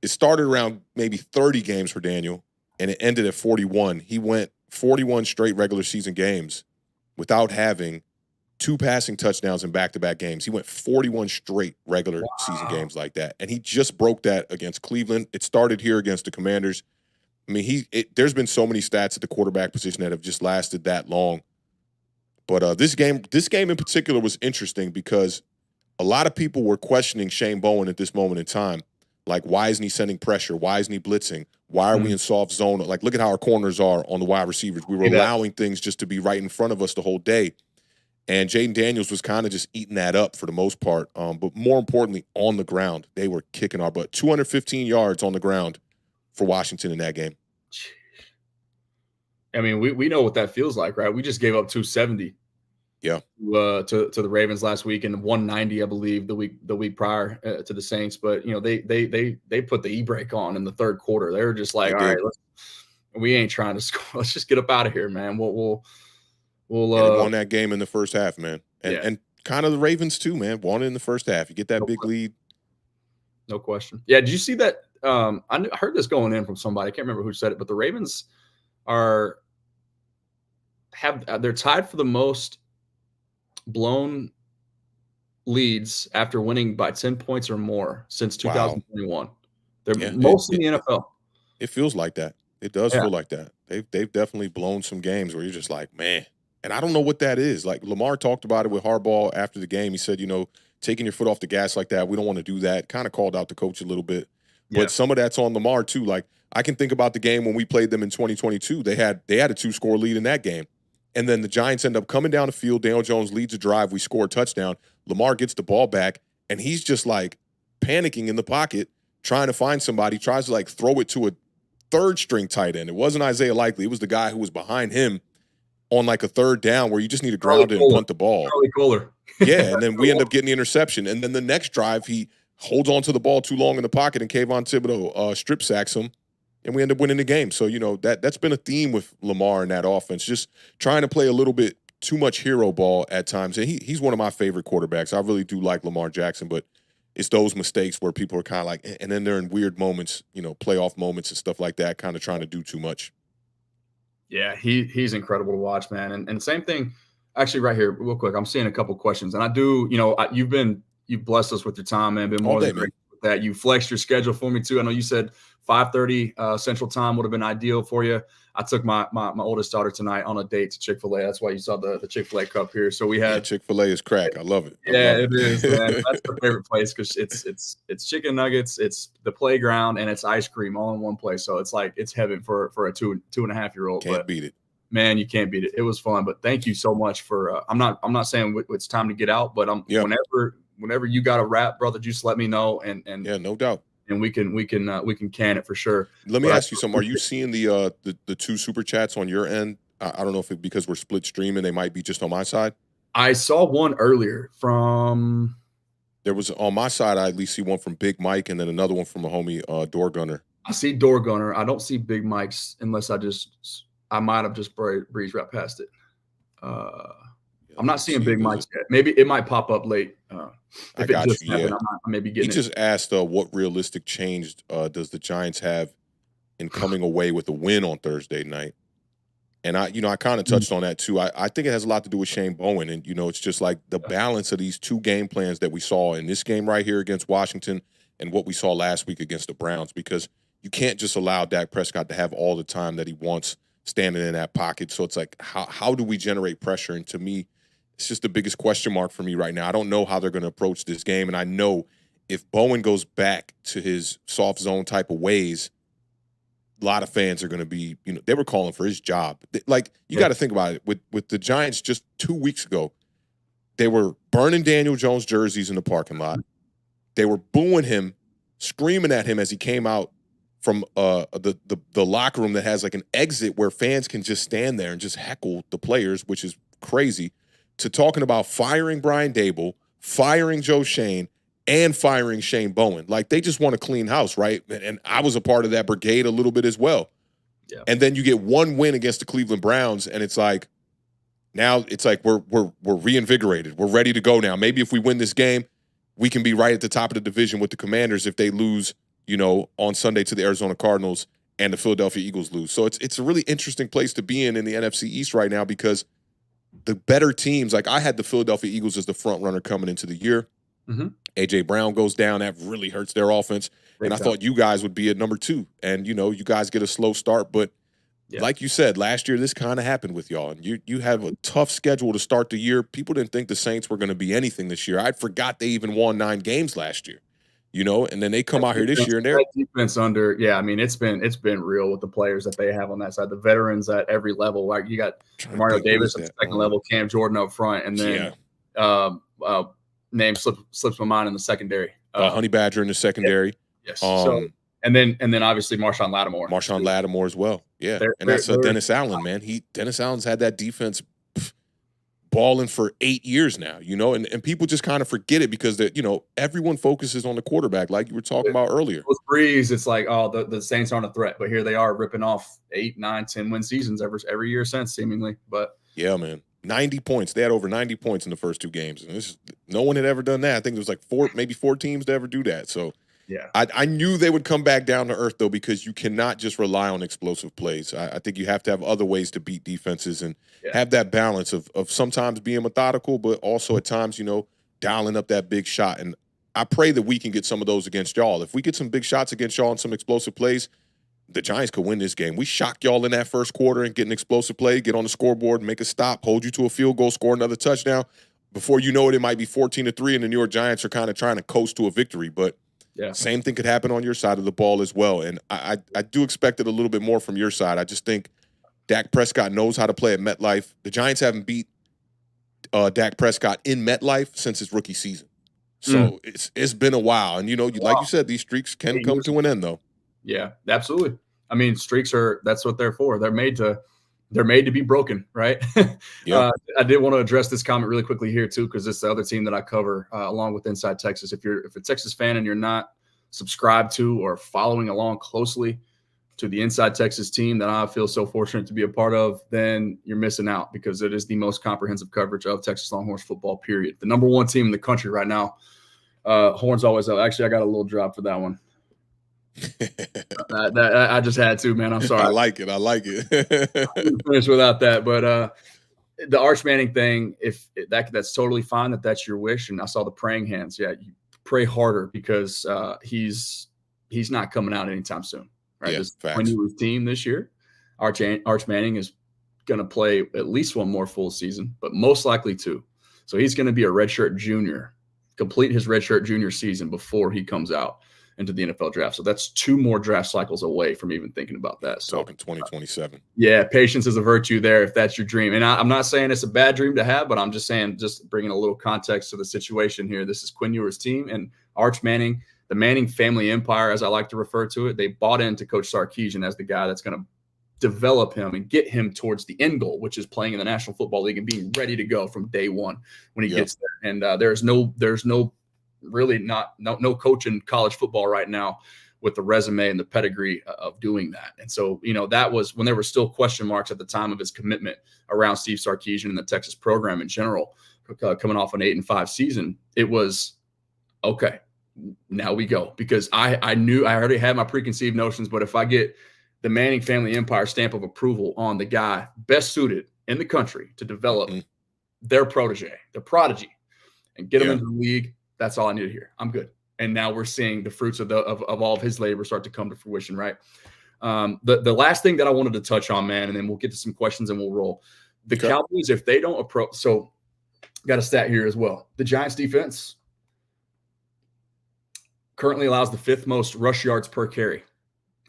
it started around maybe 30 games for Daniel and it ended at 41. He went 41 straight regular season games without having 2 passing touchdowns in back-to-back games. He went 41 straight regular season Wow. games like that, and he just broke that against Cleveland. It started here against the Commanders. I mean, there's been so many stats at the quarterback position that have just lasted that long. But this game in particular was interesting because a lot of people were questioning Shane Bowen at this moment in time. Like, why isn't he sending pressure? Why isn't he blitzing? Why are we in soft zone? Like, look at how our corners are on the wide receivers. We were allowing things just to be right in front of us the whole day. And Jaden Daniels was kind of just eating that up for the most part. But more importantly, on the ground, they were kicking our butt. 215 yards on the ground for Washington in that game. I mean, we know what that feels like, right? We just gave up 270. Yeah. To the Ravens last week, and 190, I believe, the week prior to the Saints. But they put the e-brake on in the third quarter. They were just like, all right, we ain't trying to score. Let's just get up out of here, man. We'll they won that game in the first half, man. And kind of the Ravens too, man. Won it in the first half. You get that big lead. No question. Yeah. Did you see that? I heard this going in from somebody. I can't remember who said it, but the Ravens they're tied for the most blown leads after winning by 10 points or more since 2021. They're most in the NFL. It feels like that. It does feel like that. They've definitely blown some games where you're just like, man. And I don't know what that is. Like, Lamar talked about it with Harbaugh after the game. He said, taking your foot off the gas like that, we don't want to do that. Kind of called out the coach a little bit. But some of that's on Lamar too. Like, I can think about the game when we played them in 2022. They had a 2-score lead in that game. And then the Giants end up coming down the field. Daniel Jones leads a drive. We score a touchdown. Lamar gets the ball back, and he's just like panicking in the pocket, trying to find somebody, tries to like throw it to a third-string tight end. It wasn't Isaiah Likely. It was the guy who was behind him on like a third down where you just need to ground it and punt the ball. Charlie Kohler. Yeah, and then we end up getting the interception. And then the next drive, he holds on to the ball too long in the pocket, and Kayvon Thibodeau strip sacks him, and we end up winning the game. So, that's been a theme with Lamar in that offense, just trying to play a little bit too much hero ball at times. And he's one of my favorite quarterbacks. I really do like Lamar Jackson, but it's those mistakes where people are kind of like, and then they're in weird moments, playoff moments and stuff like that, kind of trying to do too much. Yeah, he's incredible to watch, man. And same thing, actually, right here, real quick. I'm seeing a couple questions, and I do, you've blessed us with your time, man. Been more than great with that. You flexed your schedule for me too. I know you said 5:30 Central Time would have been ideal for you. I took my oldest daughter tonight on a date to Chick-fil-A. That's why you saw the Chick-fil-A cup here. So we had Chick-fil-A is crack. I love it. It is, man. That's my favorite place because it's chicken nuggets, it's the playground, and it's ice cream all in one place. So it's like it's heaven for a 2.5-year-old. Can't beat it. Man, you can't beat it. It was fun, but thank you so much for. I'm not saying it's time to get out, but whenever you got a wrap, brother, just let me know and yeah, no doubt. And we can can it for sure. Let me ask you something. Are you seeing the 2 super chats on your end? I don't know if because we're split streaming, they might be just on my side. I saw one earlier from. There was on my side. I at least see one from Big Mike, and then another one from a homie Door Gunner. I see Door Gunner. I don't see Big Mike's unless I might have just breezed right past it. I'm not seeing Big Mike's yet. Maybe it might pop up late. I got you. Yeah. I'm maybe getting. He just asked, "What realistic change does the Giants have in coming away with a win on Thursday night?" And I kind of touched on that too. I think it has a lot to do with Shane Bowen, and it's just like the balance of these 2 game plans that we saw in this game right here against Washington, and what we saw last week against the Browns. Because you can't just allow Dak Prescott to have all the time that he wants standing in that pocket. So it's like, how do we generate pressure? And to me, it's just the biggest question mark for me right now. I don't know how they're going to approach this game. And I know if Bowen goes back to his soft zone type of ways, a lot of fans are going to be, they were calling for his job. Like, you got to think about it. With the Giants just 2 weeks ago, they were burning Daniel Jones jerseys in the parking lot. They were booing him, screaming at him as he came out from the locker room that has like an exit where fans can just stand there and just heckle the players, which is crazy, to talking about firing Brian Dable, firing Joe Shane, and firing Shane Bowen. Like, they just want to clean house, right? And I was a part of that brigade a little bit as well. Yeah. And then you get one win against the Cleveland Browns, and it's like, now it's like we're reinvigorated. We're ready to go now. Maybe if we win this game, we can be right at the top of the division with the Commanders if they lose, on Sunday to the Arizona Cardinals and the Philadelphia Eagles lose. So it's a really interesting place to be in the NFC East right now, because the better teams, like I had the Philadelphia Eagles as the front runner coming into the year. Mm-hmm. AJ Brown goes down. That really hurts their offense. And Big I time. thought you guys would be at number 2. And, you guys get a slow start. But Yeah. like you said, last year, this kind of happened with y'all. And you have a tough schedule to start the year. People didn't think the Saints were going to be anything this year. I forgot they even won 9 games last year, and then they come out here this year and they're defense under. Yeah, I mean, it's been real with the players that they have on that side. The veterans at every level. Like you got Mario Davis at the second level, Cam Jordan up front, and then name slips my mind in the secondary. Honey Badger in the secondary. Yes. And then obviously Marshawn Lattimore as well. Yeah. And that's Dennis Allen, man. Dennis Allen's had that defense balling for 8 years now, and people just kind of forget it because everyone focuses on the quarterback, like you were talking about earlier. With Breeze, it's like, the Saints aren't a threat, but here they are ripping off 8, 9, 10 win seasons every year since, seemingly. But yeah, man. 90 points. They had over 90 points in the first 2 games. And no one had ever done that. I think there was like 4 teams to ever do that. So yeah, I knew they would come back down to earth, though, because you cannot just rely on explosive plays. I think you have to have other ways to beat defenses and have that balance of sometimes being methodical, but also at times, dialing up that big shot. And I pray that we can get some of those against y'all. If we get some big shots against y'all and some explosive plays, the Giants could win this game. We shock y'all in that first quarter and get an explosive play, get on the scoreboard, make a stop, hold you to a field goal, score another touchdown. Before you know it, it might be 14-3, and the New York Giants are kind of trying to coast to a victory. But same thing could happen on your side of the ball as well. And I do expect it a little bit more from your side. I just think Dak Prescott knows how to play at MetLife. The Giants haven't beat Dak Prescott in MetLife since his rookie season. So it's been a while. And, like you said, these streaks can come to an end, though. Yeah, absolutely. I mean, streaks that's what they're for. They're made to be broken, right? I did want to address this comment really quickly here too, because it's the other team that I cover along with Inside Texas. If you're a Texas fan and you're not subscribed to or following along closely to the Inside Texas team that I feel so fortunate to be a part of, then you're missing out, because it is the most comprehensive coverage of Texas Longhorns football, period. The number 1 team in the country right now. Horns always up. Actually, I got a little drop for that one. I just had to, man. I'm sorry. I like it. I didn't finish without that, but the Arch Manning thing, if that's totally fine, that's your wish. And I saw the praying hands. Yeah, you pray harder, because he's not coming out anytime soon. Right, this team this year, Arch Manning is going to play at least 1 more full season, but most likely 2. So he's going to be a redshirt junior, complete his redshirt junior season before he comes out into the NFL draft. So that's 2 more draft cycles away from even thinking about that. So talking 2027. Yeah, patience is a virtue there if that's your dream. And I'm not saying it's a bad dream to have, but I'm just saying, just bringing a little context to the situation here. This is Quinn Ewers' team, and Arch Manning, the Manning family empire, as I like to refer to it. They bought into Coach Sarkisian as the guy that's going to develop him and get him towards the end goal, which is playing in the National Football League and being ready to go from day one when he gets there. And there's no coach in college football right now with the resume and the pedigree of doing that. And so, that was when there were still question marks at the time of his commitment around Steve Sarkisian and the Texas program in general, coming off an 8-5 season. It was okay. Now we go, because I knew I already had my preconceived notions, but if I get the Manning family empire stamp of approval on the guy best suited in the country to develop their protege, their prodigy, and get them into the league, that's all I need to hear. I'm good. And now we're seeing the fruits of all of his labor start to come to fruition, right? The last thing that I wanted to touch on, man, and then we'll get to some questions and we'll roll. The Cowboys, if they don't approach, so got a stat here as well. The Giants defense currently allows the 5th most rush yards per carry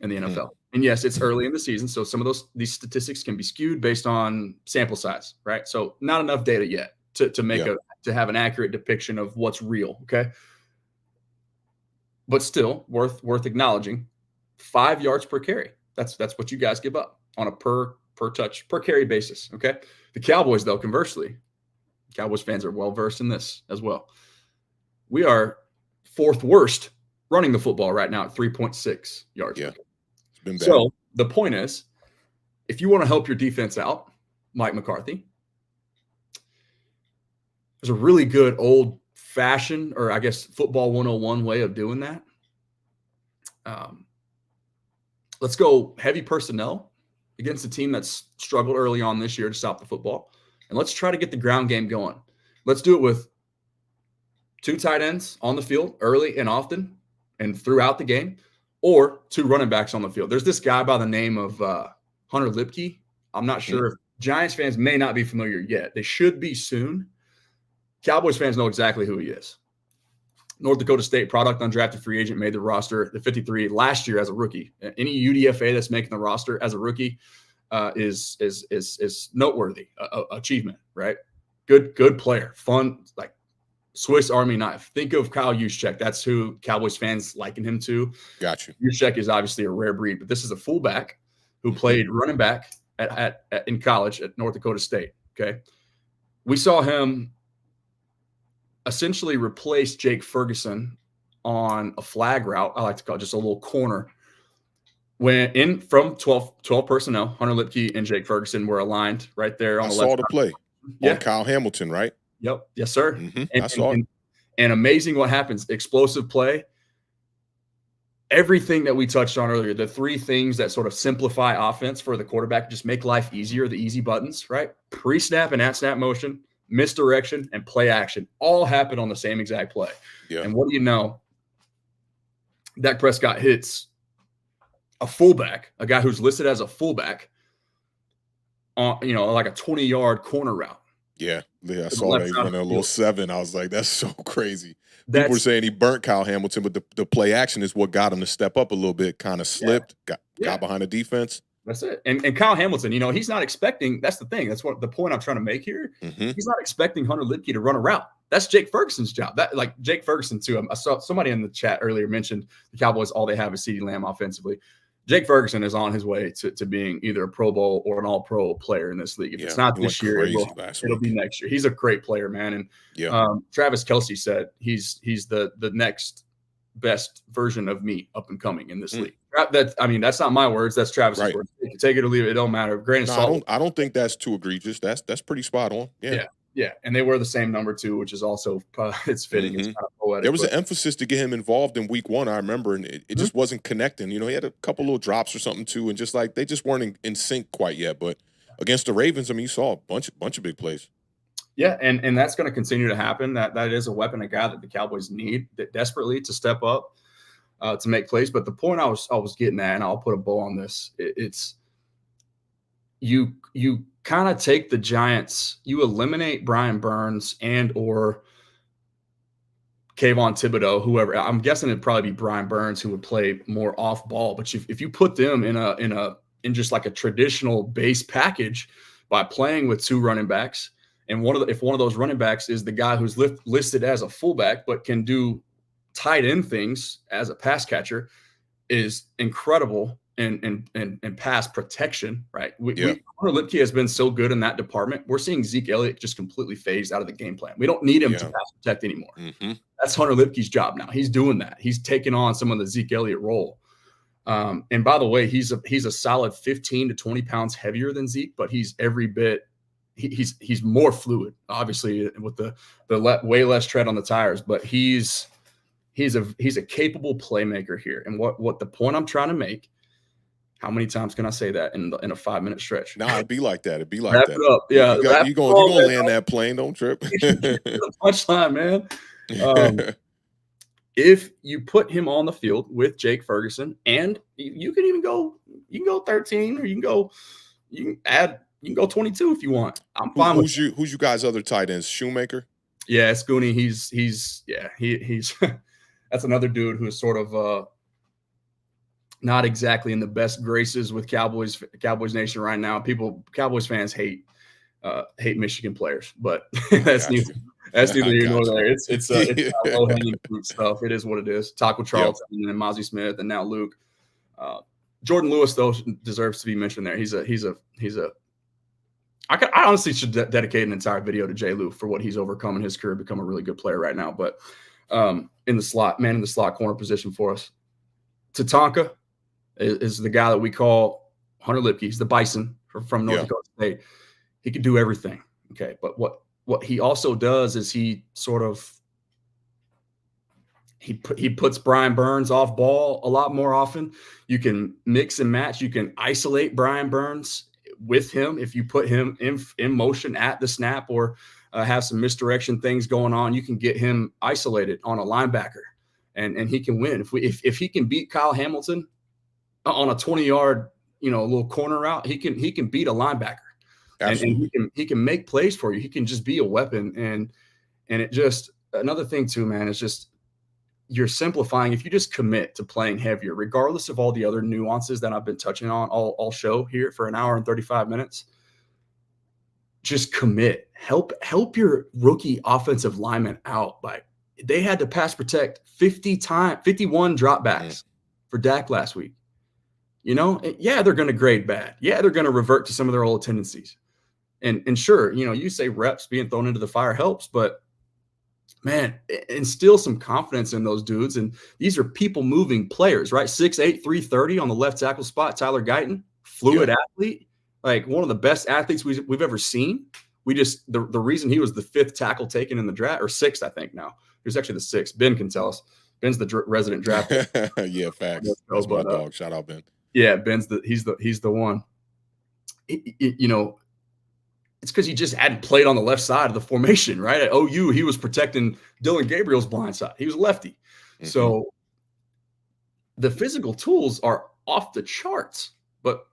in the NFL. And yes, it's early in the season, so some of these statistics can be skewed based on sample size, right? So not enough data yet to make to have an accurate depiction of what's real, okay? But still worth acknowledging, 5 yards per carry. That's what you guys give up on a per carry basis, okay? The Cowboys, though, conversely, Cowboys fans are well versed in this as well. We are 4th worst running the football right now at 3.6 yards. Yeah, it's been bad. So the point is, if you want to help your defense out, Mike McCarthy, there's a really good old-fashioned, or I guess football 101 way of doing that. Let's go heavy personnel against a team that's struggled early on this year to stop the football. and let's try to get the ground game going. Let's do it with 2 tight ends on the field early and often and throughout the game, or 2 running backs on the field. There's this guy by the name of Hunter Lipke. I'm not sure if Giants fans may not be familiar yet. They should be soon. Cowboys fans know exactly who he is. North Dakota State product, undrafted free agent, made the roster, the 53 last year as a rookie. Any UDFA that's making the roster as a rookie is noteworthy achievement, right? Good player, fun, like Swiss Army knife. Think of Kyle Juszczyk. That's who Cowboys fans liken him to. Got you. Juszczyk is obviously a rare breed, but this is a fullback who played running back in college at North Dakota State. Okay, we saw him essentially replace Jake Ferguson on a flag route. I like to call it just a little corner. When in from 12 personnel, Hunter Lipke and Jake Ferguson were aligned right there on the left. I saw the play on Kyle Hamilton, right? Yep. Yes, sir. I saw it. And amazing what happens. Explosive play. Everything that we touched on earlier, the 3 things that sort of simplify offense for the quarterback, just make life easier, the easy buttons, right? Pre-snap and at-snap motion, misdirection, and play action all happen on the same exact play. Yeah. And what do you know? Dak Prescott hits a fullback, a guy who's listed as a fullback, on like a 20-yard corner route. Yeah, I saw that. He went a little 7. I was like, that's so crazy. People were saying he burnt Kyle Hamilton, but the play action is what got him to step up a little bit, kind of slipped, got behind the defense. That's it. And Kyle Hamilton, he's not expecting – that's the thing. That's what the point I'm trying to make here. He's not expecting Hunter Lipke to run a route. That's Jake Ferguson's job. Like Jake Ferguson, too. I saw somebody in the chat earlier mentioned the Cowboys, all they have is CeeDee Lamb offensively. Jake Ferguson is on his way to being either a Pro Bowl or an All-Pro player in this league. If it's not this year, it'll be next year. He's a great player, man. And Travis Kelce said he's the next best version of me up and coming in this league. That's not my words. That's Travis's words. Take it or leave it. It don't matter. I don't think that's too egregious. That's pretty spot on. Yeah, and they wear the same number 2, which is also it's fitting. It's kind of poetic. There was an emphasis to get him involved in week 1, I remember, and it just wasn't connecting. He had a couple little drops or something too, and just like they just weren't in sync quite yet. But against the Ravens, you saw a bunch of big plays. Yeah, and that's going to continue to happen. That is a weapon, a guy that the Cowboys need desperately to step up to make plays. But the point I was getting at, and I'll put a bow on this, it's you kind of take the Giants, you eliminate Brian Burns and or Kayvon Thibodeau, whoever. I'm guessing it'd probably be Brian Burns who would play more off ball. But if you put them in just like a traditional base package by playing with 2 running backs, and if one of those running backs is the guy who's listed as a fullback but can do tight end things as a pass catcher, is incredible. And pass protection, right? Hunter Lipke has been so good in that department. We're seeing Zeke Elliott just completely phased out of the game plan. We don't need him to pass protect anymore. That's Hunter Lipke's job now. He's doing that. He's taking on some of the Zeke Elliott role. And by the way, he's a solid 15 to 20 pounds heavier than Zeke, but he's every bit. He's more fluid, obviously, with the way less tread on the tires. But he's a capable playmaker here. And what the point I'm trying to make. How many times can I say that in a 5-minute stretch? Nah, it'd be like that. Wrap it up. Yeah. You're going to land that plane. Don't trip. Punchline, man. If you put him on the field with Jake Ferguson, and you can go 13, or you can go 22 if you want. I'm fine with who's you guys' other tight ends? Shoemaker? Yeah, Scooney. He's that's another dude who is sort of not exactly in the best graces with Cowboys Nation right now. Cowboys fans hate Michigan players, but that's neither here nor there. It's low hanging fruit stuff. It is what it is. Taco Charlton and Mozzie Smith and now Luke. Jordan Lewis though deserves to be mentioned there. I honestly should dedicate an entire video to Jay Lou for what he's overcome in his career, become a really good player right now. But in the slot corner position for us, Tatanka is the guy that we call Hunter Lipke. He's the Bison from North Dakota State. He can do everything. Okay. But what he also does is he puts Brian Burns off ball a lot more often. You can mix and match. You can isolate Brian Burns with him, if you put him in motion at the snap or have some misdirection things going on, you can get him isolated on a linebacker, and he can win. If he can beat Kyle Hamilton on a 20-yard, little corner route, he can beat a linebacker, and Absolutely. he can make plays for you. He can just be a weapon, and it just another thing too, man. Is just you're simplifying if you just commit to playing heavier, regardless of all the other nuances that I've been touching on all show here for an hour and 35 minutes. Just commit. Help your rookie offensive lineman out. Like they had to pass protect 51 dropbacks for Dak last week. Yeah, they're going to grade bad. Yeah, they're going to revert to some of their old tendencies. And sure, you say reps being thrown into the fire helps, but man, instill some confidence in those dudes. And these are people moving players, right? 6'8", 330 on the left tackle spot. Tyler Guyton, fluid athlete, like one of the best athletes we've ever seen. The reason he was the 5th tackle taken in the draft, or 6th, I think now. He was actually the 6th. Ben can tell us. Ben's the resident draft. Yeah, facts. That's my dog. Shout out, Ben. Yeah, he's the one. It's because he just hadn't played on the left side of the formation, right? At OU, he was protecting Dylan Gabriel's blind side. He was lefty. Mm-hmm. So the physical tools are off the charts. But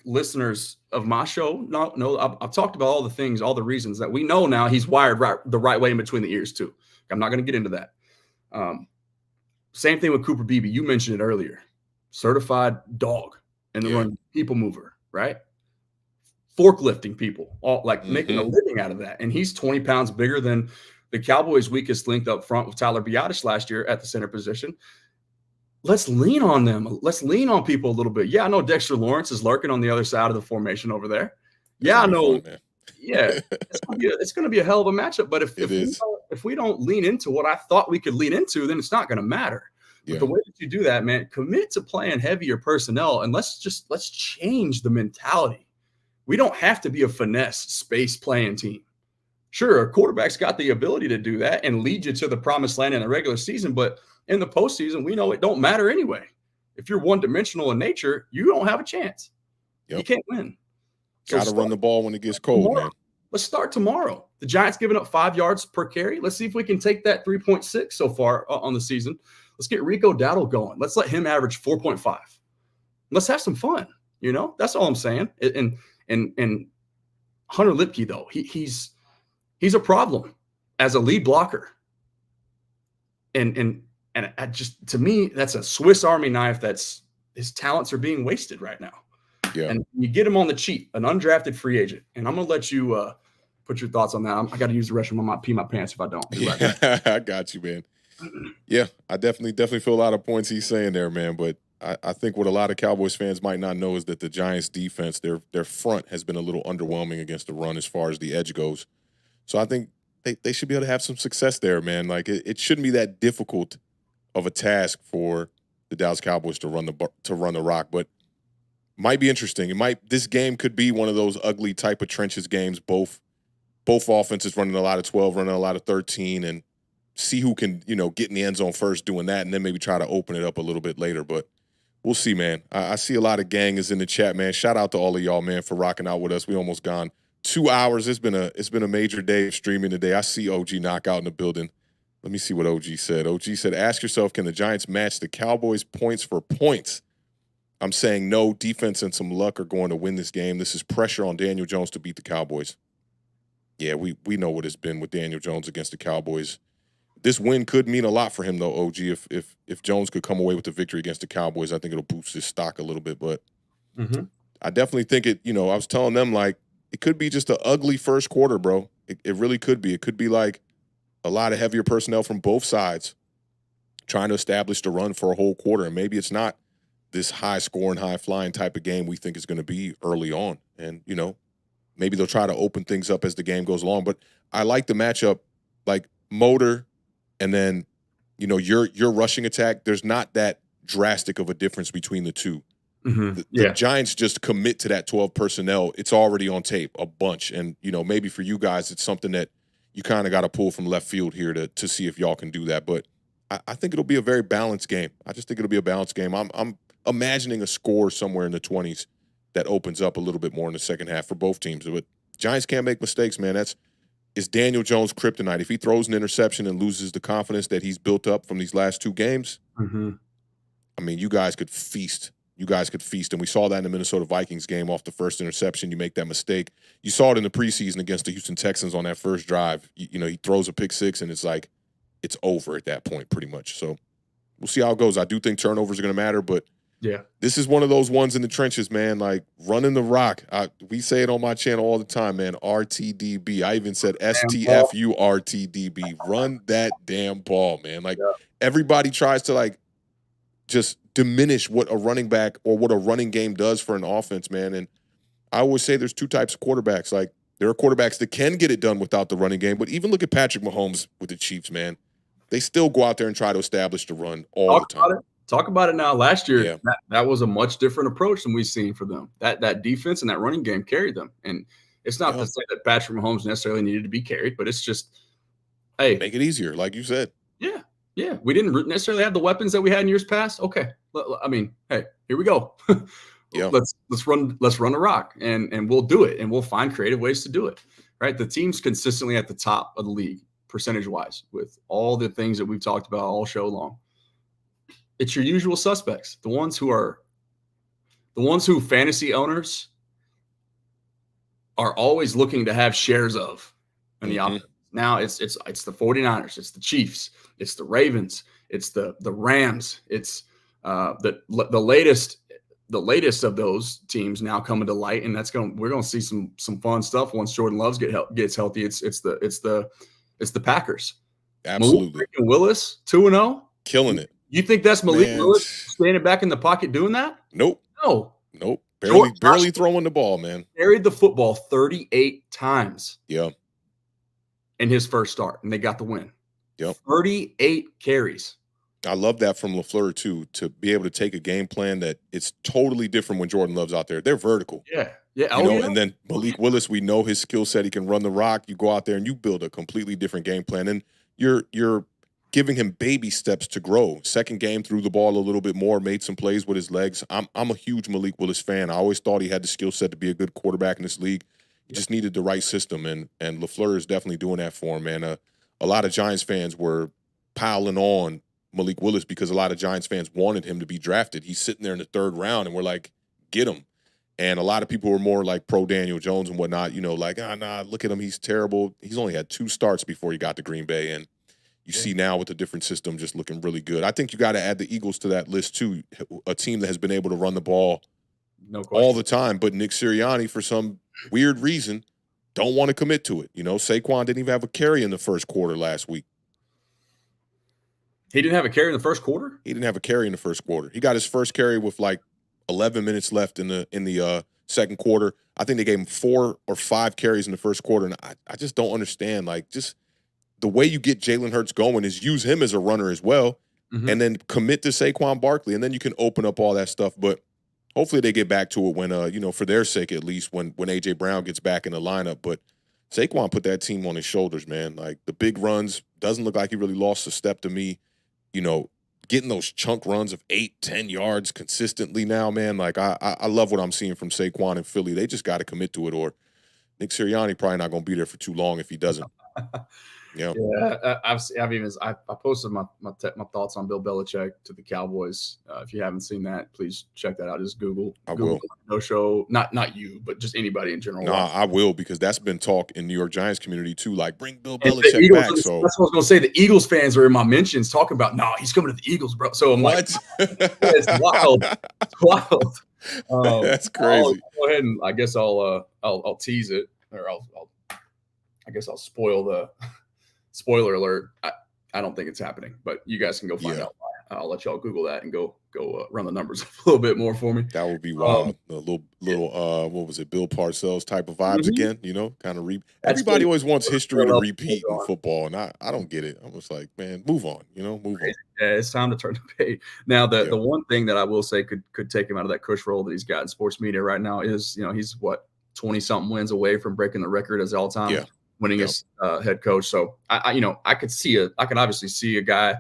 listeners of my show know I've talked about all the things, all the reasons that we know now he's wired the right way in between the ears too. I'm not going to get into that. Same thing with Cooper Beebe. You mentioned it earlier. Certified dog and the run people mover, right? Forklifting people, making a living out of that. And he's 20 pounds bigger than the Cowboys' weakest link up front with Tyler Biadasz last year at the center position. Let's lean on them. Let's lean on people a little bit. Yeah, I know Dexter Lawrence is lurking on the other side of the formation over there. Yeah, I know. Fun, yeah, it's going to be a hell of a matchup. But if we don't lean into what I thought we could lean into, then it's not going to matter. But the way that you do that, man, commit to playing heavier personnel, and let's change the mentality. We don't have to be a finesse space playing team. Sure, a quarterback's got the ability to do that and lead you to the promised land in the regular season, but in the postseason, we know it don't matter anyway. If you're one-dimensional in nature, you don't have a chance. Yep. You can't win. Got to run the ball when it gets cold, tomorrow. Man. Let's start tomorrow. The Giants giving up 5 yards per carry. Let's see if we can take that 3.6 so far on the season. Let's get Rico Dowdle going. Let's let him average 4.5. Let's have some fun. That's all I'm saying. And Hunter Lipke, though, he's a problem as a lead blocker. And to me, that's a Swiss Army knife. His talents are being wasted right now. Yeah. And you get him on the cheap, an undrafted free agent. And I'm going to let you put your thoughts on that. I got to use the restroom. I might pee my pants if I don't. Yeah, I got you, man. Yeah, I definitely feel a lot of points he's saying there, man. But I think what a lot of Cowboys fans might not know is that the Giants defense, their front has been a little underwhelming against the run as far as the edge goes. So I think they should be able to have some success there, man. Like it shouldn't be that difficult of a task for the Dallas Cowboys to run the rock, but might be interesting. This game could be one of those ugly type of trenches games. Both offenses running a lot of 12, running a lot of 13, and see who can get in the end zone first doing that, and then maybe try to open it up a little bit later. But we'll see, man. I see a lot of gangers in the chat, man. Shout out to all of y'all, man, for rocking out with us. We almost gone 2 hours. It's been a major day of streaming today. I see OG Knockout in the building. Let me see what OG said. OG said, ask yourself, can the Giants match the Cowboys points for points? I'm saying no. Defense and some luck are going to win this game. This is pressure on Daniel Jones to beat the Cowboys. Yeah, we know what it's been with Daniel Jones against the Cowboys. This win could mean a lot for him, though, OG. If Jones could come away with the victory against the Cowboys, I think it'll boost his stock a little bit. But I definitely think it, I was telling them, like, it could be just an ugly first quarter, bro. It really could be. It could be like a lot of heavier personnel from both sides trying to establish the run for a whole quarter. And maybe it's not this high-scoring, high-flying type of game we think is going to be early on. And, maybe they'll try to open things up as the game goes along. But I like the matchup, like motor and then, your rushing attack. There's not that drastic of a difference between the two. The Giants just commit to that 12 personnel. It's already on tape, a bunch. And, maybe for you guys, it's something that you kind of got to pull from left field here to see if y'all can do that. But I think it'll be a very balanced game. I just think it'll be a balanced game. I'm imagining a score somewhere in the 20s that opens up a little bit more in the second half for both teams. But Giants can't make mistakes, man. It's Daniel Jones' kryptonite. If he throws an interception and loses the confidence that he's built up from these last 2 games, I mean, you guys could feast. You guys could feast. And we saw that in the Minnesota Vikings game off the first interception. You make that mistake. You saw it in the preseason against the Houston Texans on that first drive. You know, he throws a pick 6, and it's like it's over at that point pretty much. So we'll see how it goes. I do think turnovers are going to matter, but yeah, this is one of those ones in the trenches, man, like running the rock. We say it on my channel all the time, man, RTDB. I even said STFURTDB. Run that damn ball, man. Like, everybody tries to, like, just diminish what a running back or what a running game does for an offense, man. And I always say there's 2 types of quarterbacks. Like, there are quarterbacks that can get it done without the running game, but even look at Patrick Mahomes with the Chiefs, man. They still go out there and try to establish the run all the time. Talk about it now. Last year, that was a much different approach than we've seen for them. That defense and that running game carried them. And it's not to say that Patrick Mahomes necessarily needed to be carried, but it's just, hey, make it easier, like you said. Yeah. We didn't necessarily have the weapons that we had in years past. Okay, I mean, hey, here we go. Let's run the rock, and we'll do it, and we'll find creative ways to do it. Right, the team's consistently at the top of the league percentage wise with all the things that we've talked about all show long. It's your usual suspects, the ones who fantasy owners are always looking to have shares of in the offense. Now it's the 49ers, it's the Chiefs, it's the Ravens, it's the Rams, it's the latest of those teams now coming to light, and we're gonna see some fun stuff once Jordan Love gets healthy. It's the Packers. Absolutely. Malik Willis 2-0, killing it. You think that's Malik Willis standing back in the pocket doing that? Nope. No. Barely throwing the ball, man. Carried the football 38 times. Yeah. In his first start, and they got the win. Yep. 38 carries. I love that from LaFleur too, to be able to take a game plan that it's totally different when Jordan Love's out there. They're vertical. Yeah. And then Malik Willis, we know his skill set. He can run the rock. You go out there and you build a completely different game plan, and you're giving him baby steps to grow. Second game, threw the ball a little bit more, made some plays with his legs. I'm a huge Malik Willis fan. I always thought he had the skill set to be a good quarterback in this league. He just needed the right system, and LaFleur is definitely doing that for him, man. A lot of Giants fans were piling on Malik Willis because a lot of Giants fans wanted him to be drafted. He's sitting there in the 3rd round, and we're like, get him. And a lot of people were more like pro Daniel Jones and whatnot, like, nah, look at him. He's terrible. He's only had 2 starts before he got to Green Bay, and you see now with a different system just looking really good. I think you got to add the Eagles to that list too, a team that has been able to run the ball all the time, but Nick Sirianni, for some weird reason, don't want to commit to it. Saquon didn't even have a carry in the first quarter last week. He didn't have a carry in the first quarter? He didn't have a carry in the first quarter. He got his first carry with like 11 minutes left in the second quarter. I think they gave him 4 or 5 carries in the first quarter, and I just don't understand. Like, just the way you get Jalen Hurts going is use him as a runner as well, and then commit to Saquon Barkley, and then you can open up all that stuff. But hopefully they get back to it when, for their sake at least, when A.J. Brown gets back in the lineup. But Saquon put that team on his shoulders, man. Like, the big runs, doesn't look like he really lost a step to me. Getting those chunk runs of 8-10 yards consistently now, man. Like, I love what I'm seeing from Saquon and Philly. They just got to commit to it, or Nick Sirianni probably not going to be there for too long if he doesn't. Yeah, I posted my thoughts on Bill Belichick to the Cowboys. If you haven't seen that, please check that out. Just Google. I will. No show, not you, but just anybody in general. No, I will, because that's been talk in New York Giants community too. Like, bring Bill Belichick back. So that's what I was going to say. The Eagles fans are in my mentions talking about, no, he's coming to the Eagles, bro. So I'm like, it's wild. It's wild. That's crazy. I'll go ahead and I guess I'll tease it, or I guess I'll spoil the. Spoiler alert, I don't think it's happening, but you guys can go find out why. I'll let y'all Google that and go run the numbers a little bit more for me. That would be wild. A little what was it, Bill Parcells type of vibes again, kind of everybody always wants history to repeat in football, and I don't get it. I'm just like, man, move on, move on. Yeah, it's time to turn the page. Now, the one thing that I will say could take him out of that cush role that he's got in sports media right now is, he's 20-something wins away from breaking the record as all-time winningest head coach. So I can obviously see a guy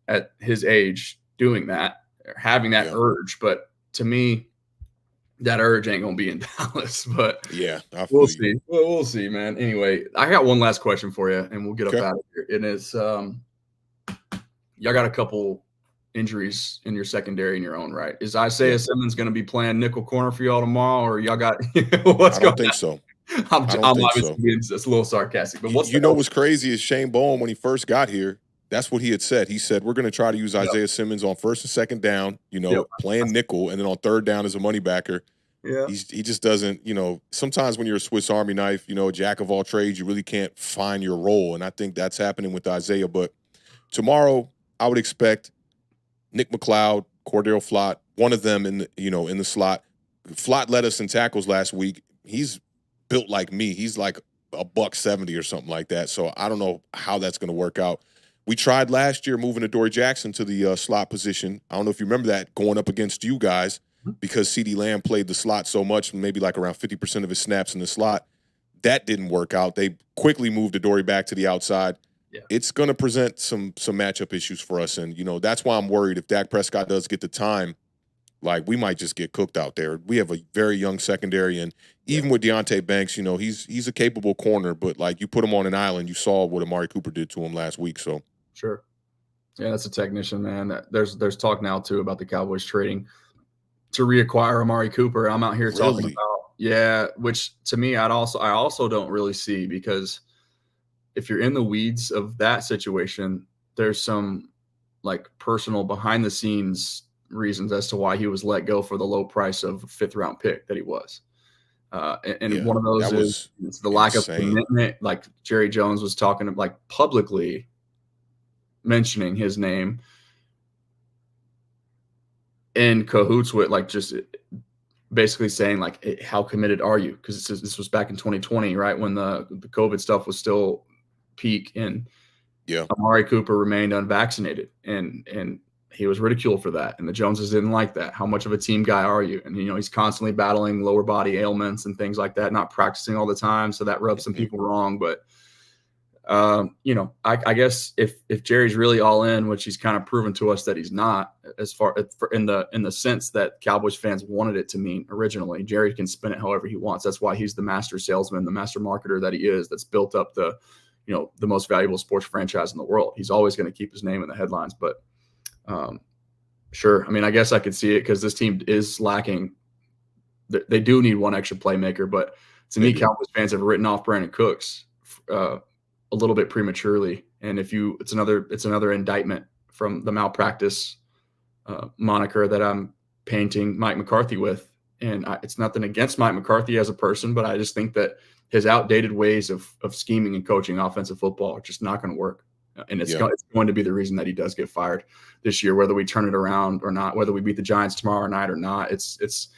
at his age doing that, having that urge. But to me, that urge ain't gonna be in Dallas, but Yeah, I we'll feel you. see. We'll see, man. Anyway, I got one last question for you, and we'll get up Okay. out of here. And it's y'all got a couple injuries in your secondary in your own right. Is Yeah. Isaiah Simmons going to be playing nickel corner for y'all tomorrow, or y'all got what's I going don't think so. on? I don't I'm think obviously so. being just a little sarcastic, but what's the You know health? what's crazy is Shane Bowen, when he first got here, that's what he had said. He said, we're going to try to use Yep, Isaiah Simmons on first and second down, yep, playing nickel, and then on third down as a money backer. yeah, He just doesn't, sometimes when you're a Swiss Army knife, jack of all trades, you really can't find your role. And I think that's happening with Isaiah. But tomorrow, I would expect Nick McLeod, Cordell Flott, one of them in the slot. Flott led us in tackles last week. He's built like me. He's like a buck 70 or something like that. So I don't know how that's going to work out. We tried last year moving Adoree Jackson to the slot position. I don't know if you remember that, going up against you guys, because CeeDee Lamb played the slot so much, maybe like around 50% of his snaps in the slot. That didn't work out. They quickly moved Adoree back to the outside. yeah, It's going to present some matchup issues for us, and that's why I'm worried if Dak Prescott does get the time. Like, we might just get cooked out there. We have a very young secondary, and yeah, even with Deontay Banks, he's a capable corner, but like, you put him on an island, you saw what Amari Cooper did to him last week. So sure, yeah, that's a technician, man. There's talk now too about the Cowboys trading to reacquire Amari Cooper. I'm out here talking really, about, yeah, which to me I also don't really see, because if you're in the weeds of that situation, there's some like personal behind the scenes reasons as to why he was let go for the low price of a fifth round pick that he was. And yeah, one of those that is was it's the lack of insane. commitment. Like Jerry Jones was talking, like publicly mentioning his name in cahoots with, like, just basically saying like, hey, how committed are you? Because this was back in 2020, right, when the COVID stuff was still peak, and Yeah, Amari Cooper remained unvaccinated, and he was ridiculed for that. And the Joneses didn't like that. How much of a team guy are you? And he's constantly battling lower body ailments and things like that, not practicing all the time, so that rubs some hmm, people wrong. But I guess if Jerry's really all in, which he's kind of proven to us that he's not, as far in the sense that Cowboys fans wanted it to mean originally, Jerry can spin it however he wants. That's why he's the master salesman, the master marketer that he is. That's built up the most valuable sports franchise in the world. He's always going to keep his name in the headlines. But um, sure, I mean, I guess I could see it, because this team is lacking. They do need one extra playmaker, but to they me, do. Cowboys fans have written off Brandon Cooks a little bit prematurely, and it's another indictment from the malpractice moniker that I'm painting Mike McCarthy with. And it's nothing against Mike McCarthy as a person, but I just think that his outdated ways of scheming and coaching offensive football are just not going to work. And Yeah, it's going to be the reason that he does get fired this year, whether we turn it around or not, whether we beat the Giants tomorrow night or not. It's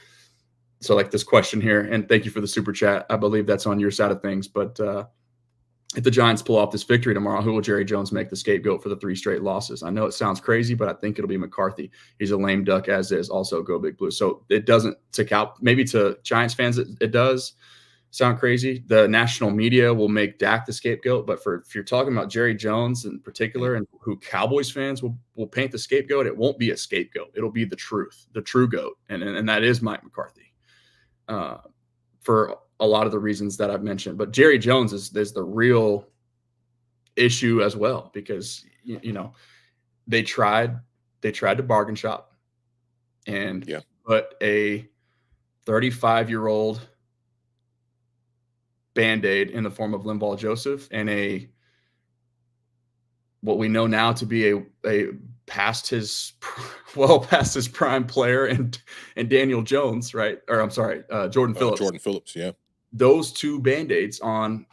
so, like, this question here, and thank you for the super chat. I believe that's on your side of things, but if the Giants pull off this victory tomorrow, who will Jerry Jones make the scapegoat for the 3 straight losses? I know it sounds crazy, but I think it'll be McCarthy. He's a lame duck, as is. Also, go Big Blue. So it doesn't tick out. Maybe to Giants fans, it does sound crazy. The national media will make Dak the scapegoat, but if you're talking about Jerry Jones in mm, particular, and who Cowboys fans will paint the scapegoat, it won't be a scapegoat. It'll be the truth, the true goat, and that is Mike McCarthy. For a lot of the reasons that I've mentioned. But Jerry Jones is the real issue as well, because they tried to bargain shop and yeah, put a 35-year-old band-aid in the form of Linval Joseph, and a what we know now to be a past his past his prime player, and Daniel Jones, right? Or I'm sorry, Jordan Phillips. Jordan Phillips. Yeah, Those two band-aids on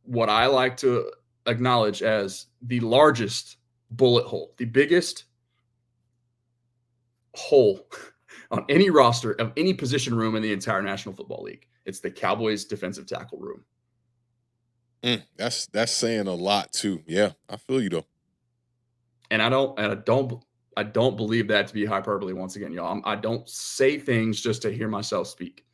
what I like to acknowledge as the largest bullet hole, the biggest hole on any roster of any position room in the entire National Football League. It's the Cowboys defensive tackle room. that's saying a lot too. Yeah, I feel you though. And I don't believe that to be hyperbole once again, y'all. I don't say things just to hear myself speak.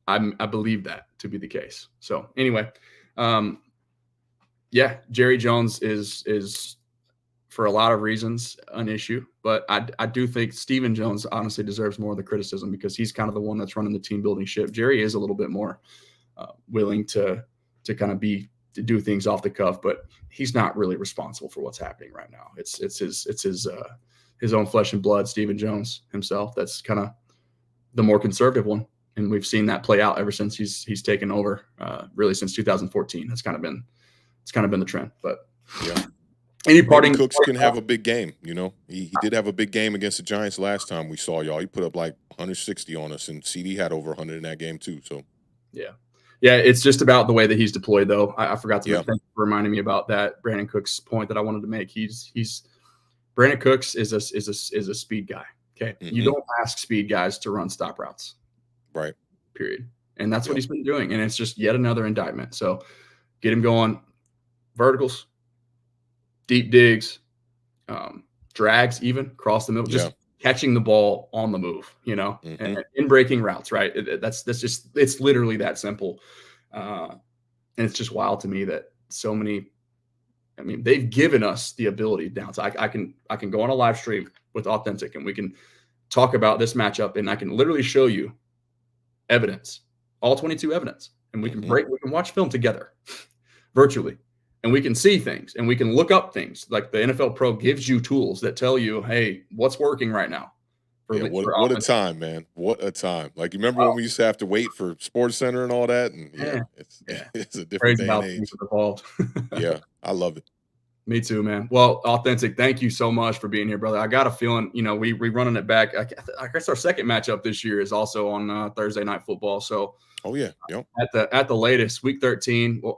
I believe that to be the case. So anyway, yeah, Jerry Jones is for a lot of reasons an issue, but I do think Stephen Jones honestly deserves more of the criticism because he's kind of the one that's running the team building ship. Jerry is a little bit more willing to kind of to do things off the cuff, but he's not really responsible for what's happening right now. It's his own flesh and blood, Stephen Jones himself. That's kind of the more conservative one, and we've seen that play out ever since he's taken over. Really, since 2014, it's kind of been the trend. But yeah, any parting Cooks can have a big game. You know, he did have a big game against the Giants last time we saw y'all. He put up like 160 on us, and CD had over 100 in that game too. So yeah, it's just about the way that he's deployed, though. I forgot to thank you for reminding me about that Brandon Cooks point that I wanted to make. Brandon Cooks is a speed guy. Okay, you don't ask speed guys to run stop routes, right? Period. And that's what he's been doing, and it's just yet another indictment. So get him going, verticals, deep digs, drags, even cross the middle, just catching the ball on the move, and in breaking routes, right? That's just, it's literally that simple. And it's just wild to me that so many, I mean, they've given us the ability now. So I can go on a live stream with Authentic and we can talk about this matchup and I can literally show you evidence, all 22 evidence, and we can we can watch film together virtually. And we can see things and we can look up things. Like the NFL Pro gives you tools that tell you, hey, what's working right now. What a time, man. What a time. Like, you remember when we used to have to wait for Sports Center and all that? And it's a different day and age. Evolved. Yeah, I love it. Me too, man. Well, Authentic, thank you so much for being here, brother. I got a feeling, we running it back. I guess our second matchup this year is also on Thursday Night Football. So, at the latest, Week 13. Well,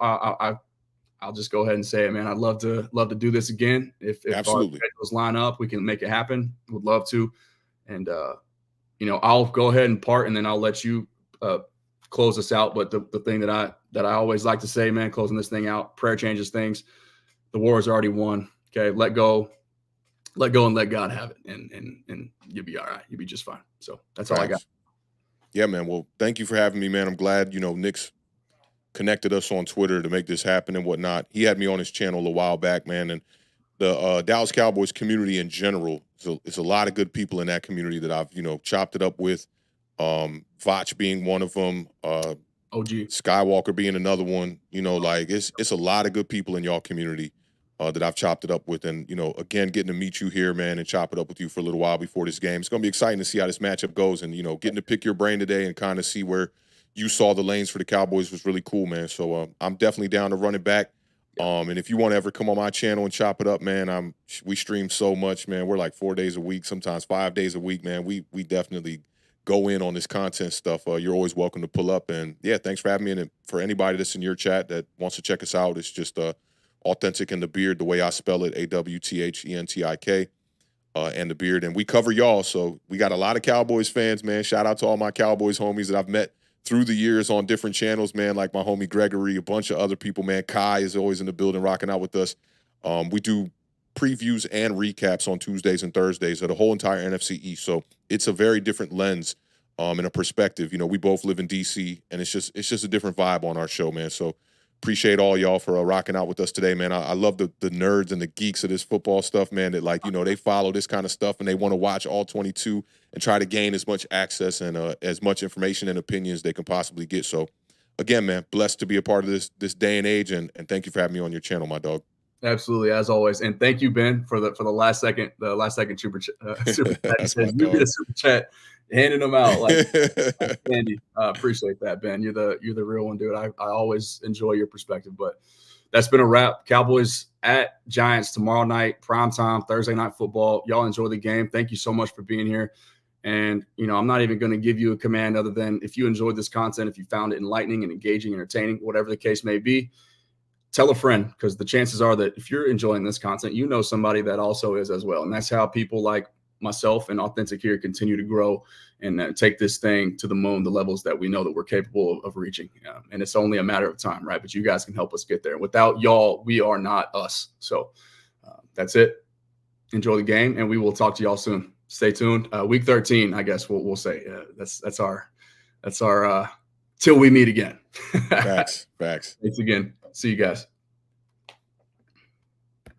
I'll just go ahead and say it, man. I'd love to do this again. If our schedules line up, we can make it happen. Would love to. And I'll go ahead and part, and then I'll let you close us out. But the thing that I always like to say, man, closing this thing out, prayer changes things. The war is already won. Okay, let go, and let God have it, and you'll be all right. You'll be just fine. So that's all I got. Yeah, man. Well, thank you for having me, man. I'm glad Nick's connected us on Twitter to make this happen and whatnot. He had me on his channel a while back, man, and the Dallas Cowboys community in general. So it's a lot of good people in that community that I've chopped it up with. Vach being one of them. OG Skywalker being another one. It's a lot of good people in y'all community that I've chopped it up with, and again, getting to meet you here, man, and chop it up with you for a little while before this game. It's gonna be exciting to see how this matchup goes, and getting to pick your brain today and kind of see where you saw the lanes for the Cowboys was really cool, man. So I'm definitely down to run it back. And if you want to ever come on my channel and chop it up, man, we stream so much, man. We're like 4 days a week, sometimes 5 days a week, man. We definitely go in on this content stuff. You're always welcome to pull up. And yeah, thanks for having me. And for anybody that's in your chat that wants to check us out, it's just Authentic and the Beard, the way I spell it, AWTHENTIK, and the Beard. And we cover y'all. So we got a lot of Cowboys fans, man. Shout out to all my Cowboys homies that I've met through the years on different channels, man, like my homie Gregory, a bunch of other people, man. Kai is always in the building rocking out with us. We do previews and recaps on Tuesdays and Thursdays of the whole entire NFC East. So it's a very different lens and a perspective. We both live in DC, and it's just a different vibe on our show, man. So appreciate all y'all for rocking out with us today, man. I love the nerds and the geeks of this football stuff, man, that they follow this kind of stuff and they want to watch all 22 and try to gain as much access and as much information and opinions they can possibly get. So again, man, blessed to be a part of this day and age, and thank you for having me on your channel, my dog. Absolutely, as always, and thank you, Ben, for the last second super chat. You did a super chat, handing them out like candy. Appreciate that, Ben. You're the real one, dude. I always enjoy your perspective. But that's been a wrap. Cowboys at Giants tomorrow night, primetime, Thursday Night Football. Y'all enjoy the game. Thank you so much for being here. And I'm not even going to give you a command other than if you enjoyed this content, if you found it enlightening and engaging, entertaining, whatever the case may be, tell a friend, because the chances are that if you're enjoying this content, somebody that also is as well. And that's how people like myself and Authentic here continue to grow and take this thing to the moon, the levels that we know that we're capable of reaching. And it's only a matter of time, right? But you guys can help us get there. Without y'all, we are not us. So that's it. Enjoy the game, and we will talk to y'all soon. Stay tuned. Week 13, I guess we'll say. That's our till we meet again. Facts. Thanks again. See you guys.